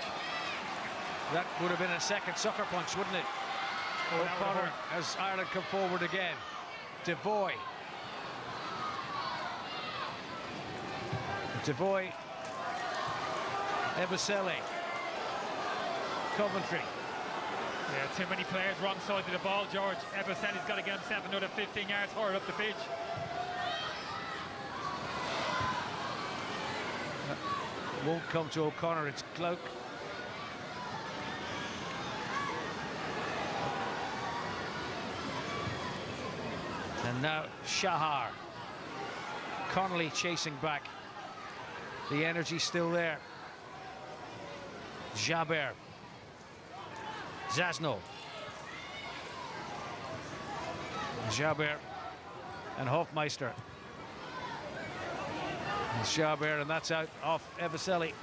That would have been a second sucker punch, wouldn't it? O'Connor as Ireland come forward again. Devoy. Devoy. Ebosele. Coventry. Yeah, too many players wrong side of the ball, George. Ebosele's got to get himself another 15 yards forward up the pitch. Won't come to O'Connor, it's Cloak. And now Shahar. Connolly chasing back. The energy still there. Jaber. Zasno. Jaber and Hofmeister. And Jaber, and that's out off Evaseli.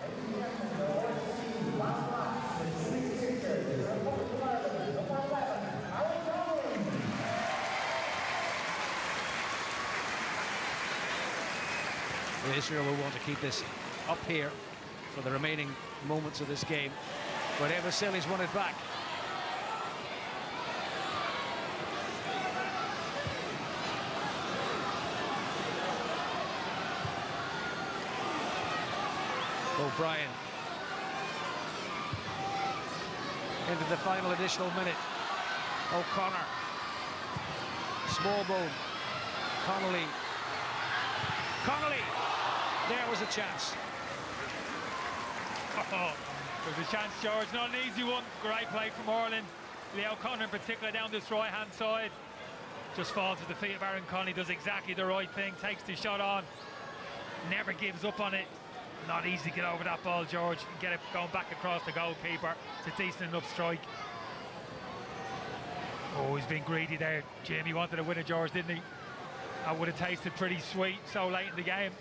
Israel will want to keep this up here for the remaining moments of this game, but Evaseli's won it back. O'Brien into the final additional minute. O'Connor, Smallbone, Connolly. There was a chance. Oh, there was a chance, George. Not an easy one. Great play from Ireland. Leo O'Connor in particular down this right-hand side. Just falls at the feet of Aaron Connolly. Does exactly the right thing. Takes the shot on. Never gives up on it. Not easy to get over that ball, George. Get it going back across the goalkeeper. It's a decent enough strike. Oh, he's been greedy there. Jamie wanted to win it, George, didn't he? That would have tasted pretty sweet so late in the game.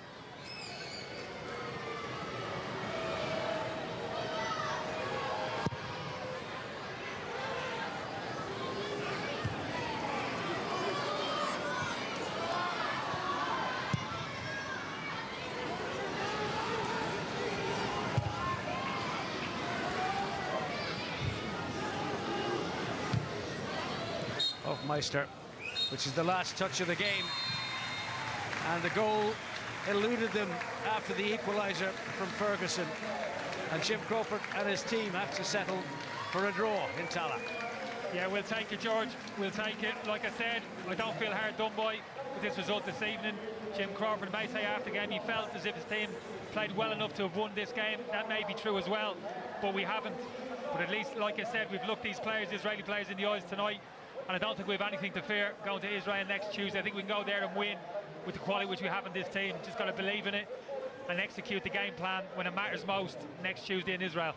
Hofmeister, which is the last touch of the game, and the goal eluded them after the equaliser from Ferguson, and Jim Crawford and his team have to settle for a draw in Tallaght. Yeah, we'll take it, George. We'll take it. Like I said, I don't feel hard done by with this result this evening. Jim Crawford may say after the game he felt as if his team played well enough to have won this game. That may be true as well, but we haven't. But at least, like I said, we've looked these players, Israeli players, in the eyes tonight, and I don't think we have anything to fear going to Israel next Tuesday. I think we can go there and win with the quality which we have in this team. Just got to believe in it and execute the game plan when it matters most next Tuesday in Israel.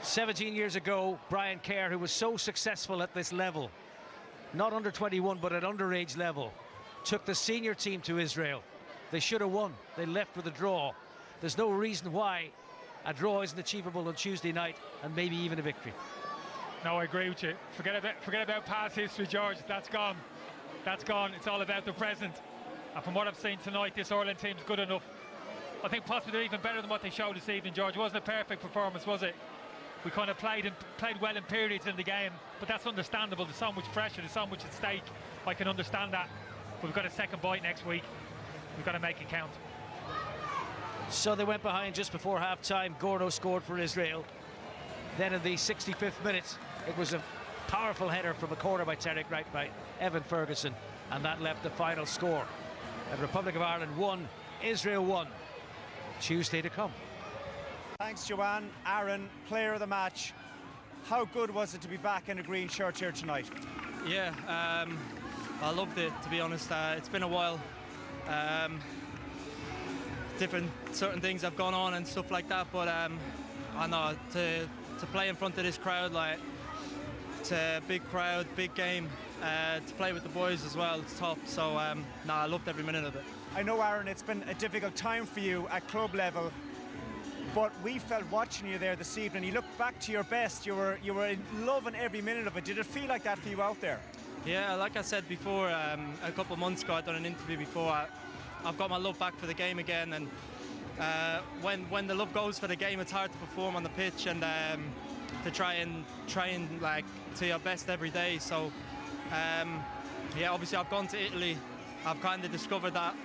17 years ago, Brian Kerr, who was so successful at this level, not under 21 but at underage level, took the senior team to Israel. They should have won. They left with a draw. There's no reason why a draw isn't achievable on Tuesday night, and maybe even a victory. No, I agree with you. Forget about past history, George. That's gone. That's gone. It's all about the present. And from what I've seen tonight, this Ireland team's good enough. I think possibly they're even better than what they showed this evening, George. It wasn't a perfect performance, was it? We kind of played well in periods in the game, but that's understandable. There's so much pressure, there's so much at stake. I can understand that. But we've got a second bite next week. We've got to make it count. So they went behind just before half-time. Gordo scored for Israel. Then in the 65th minute, it was a powerful header from a corner by Terry Wright by Evan Ferguson, and that left the final score. And Republic of Ireland 1, Israel 1. Tuesday to come. Thanks, Joanne. Aaron, player of the match. How good was it to be back in a green shirt here tonight? Yeah, I loved it, to be honest. It's been a while. Certain things have gone on and stuff like that, but I know to play in front of this crowd, like, it's a big crowd, big game. To play with the boys as well, it's top. So I loved every minute of it. I know, Aaron, it's been a difficult time for you at club level, but we felt watching you there this evening. You looked back to your best. You were loving every minute of it. Did it feel like that for you out there? Yeah, like I said before, a couple of months ago, I'd done an interview before. I've got my love back for the game again, and when the love goes for the game, it's hard to perform on the pitch and to try and like to your best every day. So yeah, obviously I've gone to Italy. I've kind of discovered that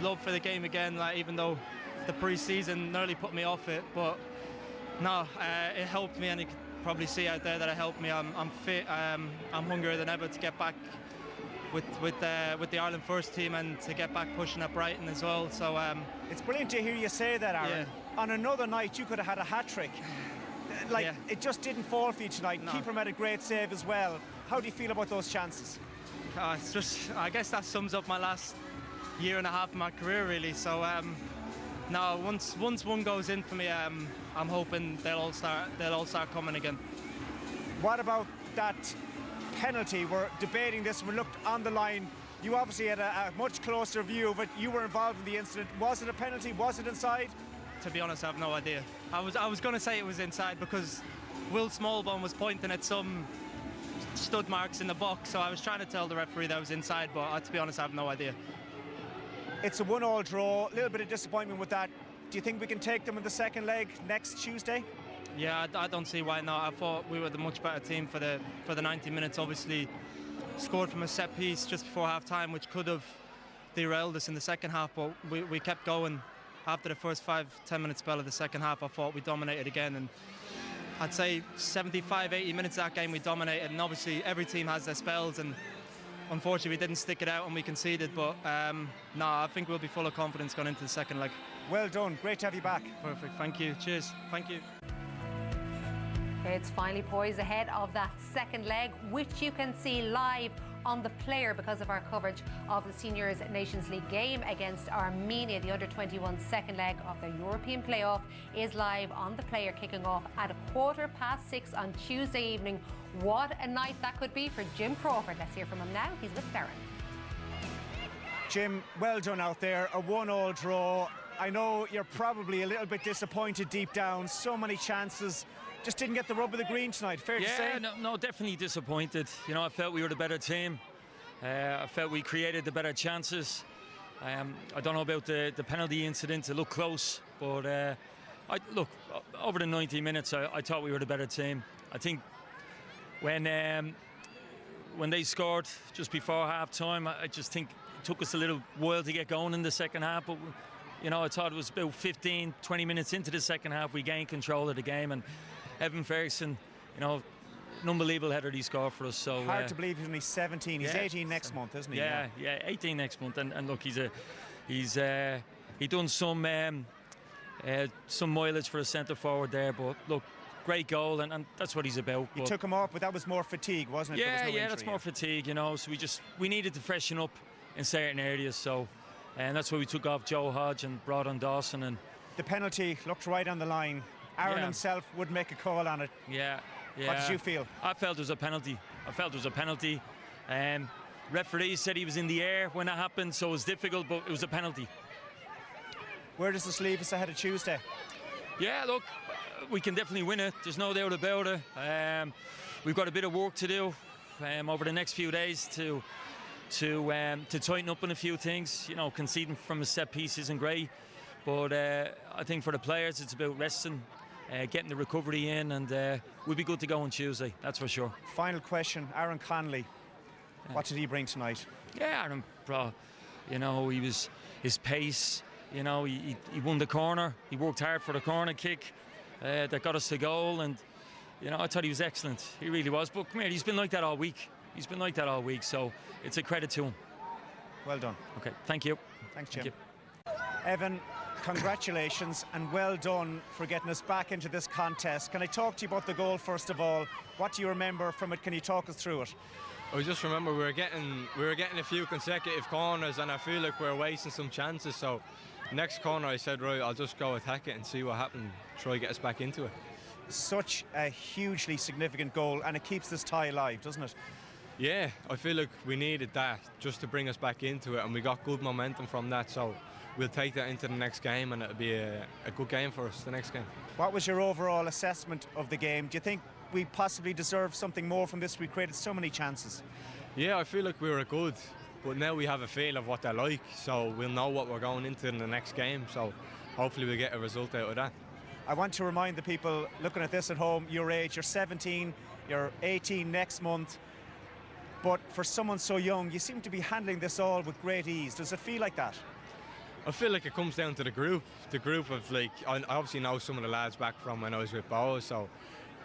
love for the game again, like, even though the pre-season nearly put me off it, but no, it helped me, and you can probably see out there that it helped me. I'm fit. I'm hungrier than ever to get back with the Ireland first team and to get back pushing at Brighton as well. So it's brilliant to hear you say that, Aaron. Yeah. On another night, you could have had a hat-trick. Like, it just didn't fall for you tonight. No. Keeper made a great save as well. How do you feel about those chances? It's just, I guess that sums up my last year and a half of my career, really. So no, once one goes in for me, I'm hoping they'll all start coming again. What about that penalty? We're debating this. We looked on the line. You obviously had a much closer view of it. You were involved in the incident. Was it a penalty? Was it inside? To be honest, I have no idea. I was going to say it was inside because Will Smallbone was pointing at some stud marks in the box, so I was trying to tell the referee that was inside, but to be honest, I have no idea. It's a 1-1 draw. A little bit of disappointment with that. Do you think we can take them in the second leg next Tuesday? Yeah, I don't see why not. I thought we were the much better team for the 90 minutes. Obviously, scored from a set piece just before half-time, which could have derailed us in the second half, but we kept going. After the first 5-10 minute spell of the second half, I thought we dominated again, and I'd say 75-80 minutes of that game we dominated, and obviously every team has their spells, and unfortunately we didn't stick it out and we conceded, but no, I think we'll be full of confidence going into the second leg. Well done, great to have you back. Perfect, thank you, cheers, thank you. It's finally poised ahead of that second leg, which you can see live on the player because of our coverage of the Seniors Nations League game against Armenia. The under-21 second leg of the European playoff is live on the player, kicking off at 6:15 on Tuesday evening. What a night that could be for Jim Crawford. Let's hear from him now. He's with Darren. Jim, well done out there. A 1-1 draw. I know you're probably a little bit disappointed deep down. So many chances. Just didn't get the rub of the green tonight, fair to say? Yeah, no, definitely disappointed. You know, I felt we were the better team. I felt we created the better chances. I don't know about the penalty incident. It looked close, but look, over the 90 minutes, I thought we were the better team. I think when they scored just before half-time, I just think it took us a little while to get going in the second half, but you know, I thought it was about 15, 20 minutes into the second half, we gained control of the game, and Evan Ferguson, you know, an unbelievable header he scored for us. So hard to believe he's only 17. He's 18 next month, isn't he? Yeah, 18 next month. And look, he done some mileage for a centre forward there. But look, great goal, and that's what he's about. You took him off, but that was more fatigue, wasn't it? Yeah, that's more fatigue, you know. So we needed to freshen up in certain areas. So, and that's why we took off Joe Hodge and brought on Dawson. And the penalty looked right on the line. Aaron himself would make a call on it. Yeah. What did you feel? I felt it was a penalty. Referee said he was in the air when that happened, so it was difficult, but it was a penalty. Where does this leave us ahead of Tuesday? Yeah, look, we can definitely win it. There's no doubt about it. We've got a bit of work to do over the next few days to tighten up on a few things. You know, conceding from a set piece isn't great. But I think for the players, it's about resting, getting the recovery in, and we'll be good to go on Tuesday, that's for sure. Final question, Aaron Connolly. What did he bring tonight? Yeah, Aaron, you know, his pace, you know, he won the corner. He worked hard for the corner kick that got us the goal, and, you know, I thought he was excellent. He really was. But come here, he's been like that all week. So it's a credit to him. Well done. Okay, thank you. Thanks, Jim. Thank you. Evan, Congratulations and well done for getting us back into this contest. Can I talk to you about the goal first of all? What do you remember from it? Can you talk us through it? I just remember we were getting a few consecutive corners, and I feel like we were wasting some chances. So next corner I said, right, I'll just go attack it and see what happens, try to get us back into it. Such a hugely significant goal, and it keeps this tie alive, doesn't it? Yeah, I feel like we needed that just to bring us back into it, and we got good momentum from that. So we'll take that into the next game, and it'll be a good game for us the next game. What was your overall assessment of the game? Do you think we possibly deserve something more from this? We created so many chances. Yeah, I feel like we were good, but now we have a feel of what they're like, so we'll know what we're going into in the next game. So hopefully we'll get a result out of that. I want to remind the people looking at this at home, your age, you're 17, you're 18 next month, but for someone so young, you seem to be handling this all with great ease. Does it feel like that? I feel like it comes down to the group of, like, I obviously know some of the lads back from when I was with Boa, so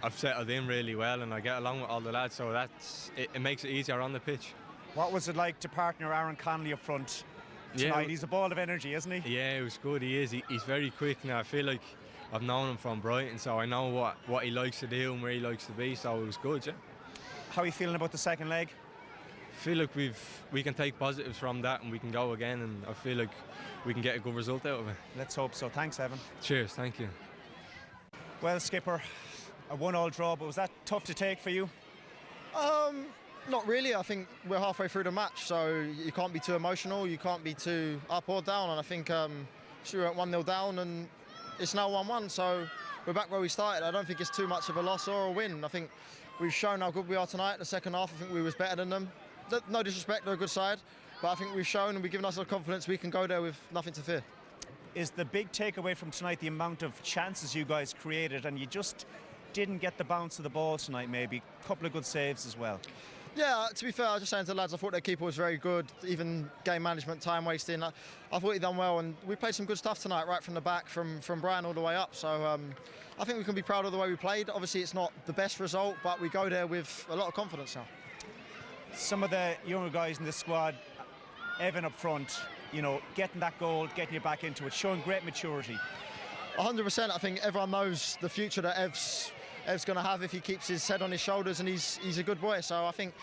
I've settled in really well and I get along with all the lads, so it makes it easier on the pitch. What was it like to partner Aaron Connolly up front tonight? Yeah, he's a ball of energy, isn't he? Yeah, it was good. He is. He's very quick now. I feel like I've known him from Brighton, so I know what he likes to do and where he likes to be, so it was good, yeah. How are you feeling about the second leg? I feel like we can take positives from that and we can go again, and I feel like we can get a good result out of it. Let's hope so. Thanks, Evan. Cheers, thank you. Well, Skipper, a 1-1 draw, but was that tough to take for you? Not really. I think we're halfway through the match, so you can't be too emotional, you can't be too up or down, and I think we went 1-0 down and it's now 1-1, so we're back where we started. I don't think it's too much of a loss or a win. I think we've shown how good we are tonight. The second half, I think we was better than them. No disrespect, they're a good side, but I think we've shown and we've given us the confidence we can go there with nothing to fear. Is the big takeaway from tonight the amount of chances you guys created, and you just didn't get the bounce of the ball tonight? Maybe a couple of good saves as well. Yeah, to be fair, I was just saying to the lads, I thought their keeper was very good, even game management, time wasting. I thought he'd done well, and we played some good stuff tonight, right from the back, from Brian all the way up. So I think we can be proud of the way we played. Obviously, it's not the best result, but we go there with a lot of confidence now. Some of the younger guys in this squad, Evan up front, you know, getting that goal, getting you back into it, showing great maturity. 100%. I think everyone knows the future that Ev's going to have if he keeps his head on his shoulders, and he's a good boy. So I think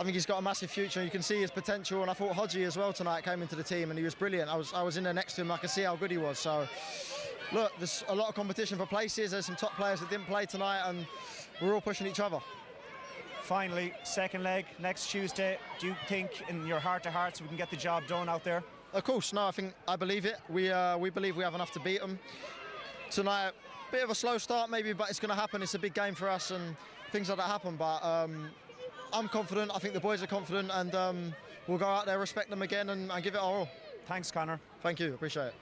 he's got a massive future. You can see his potential, and I thought Hodgie as well tonight came into the team and he was brilliant. I was in there next to him. I could see how good he was. So look, there's a lot of competition for places. There's some top players that didn't play tonight, and we're all pushing each other. Finally, second leg next Tuesday. Do you think in your heart of hearts we can get the job done out there? Of course. No, I believe it. We believe we have enough to beat them tonight. Bit of a slow start maybe, but it's going to happen. It's a big game for us and things like that happen, but I'm confident. I think the boys are confident, and we'll go out there, respect them again, and give it our all. Thanks, Connor. Thank you, appreciate it.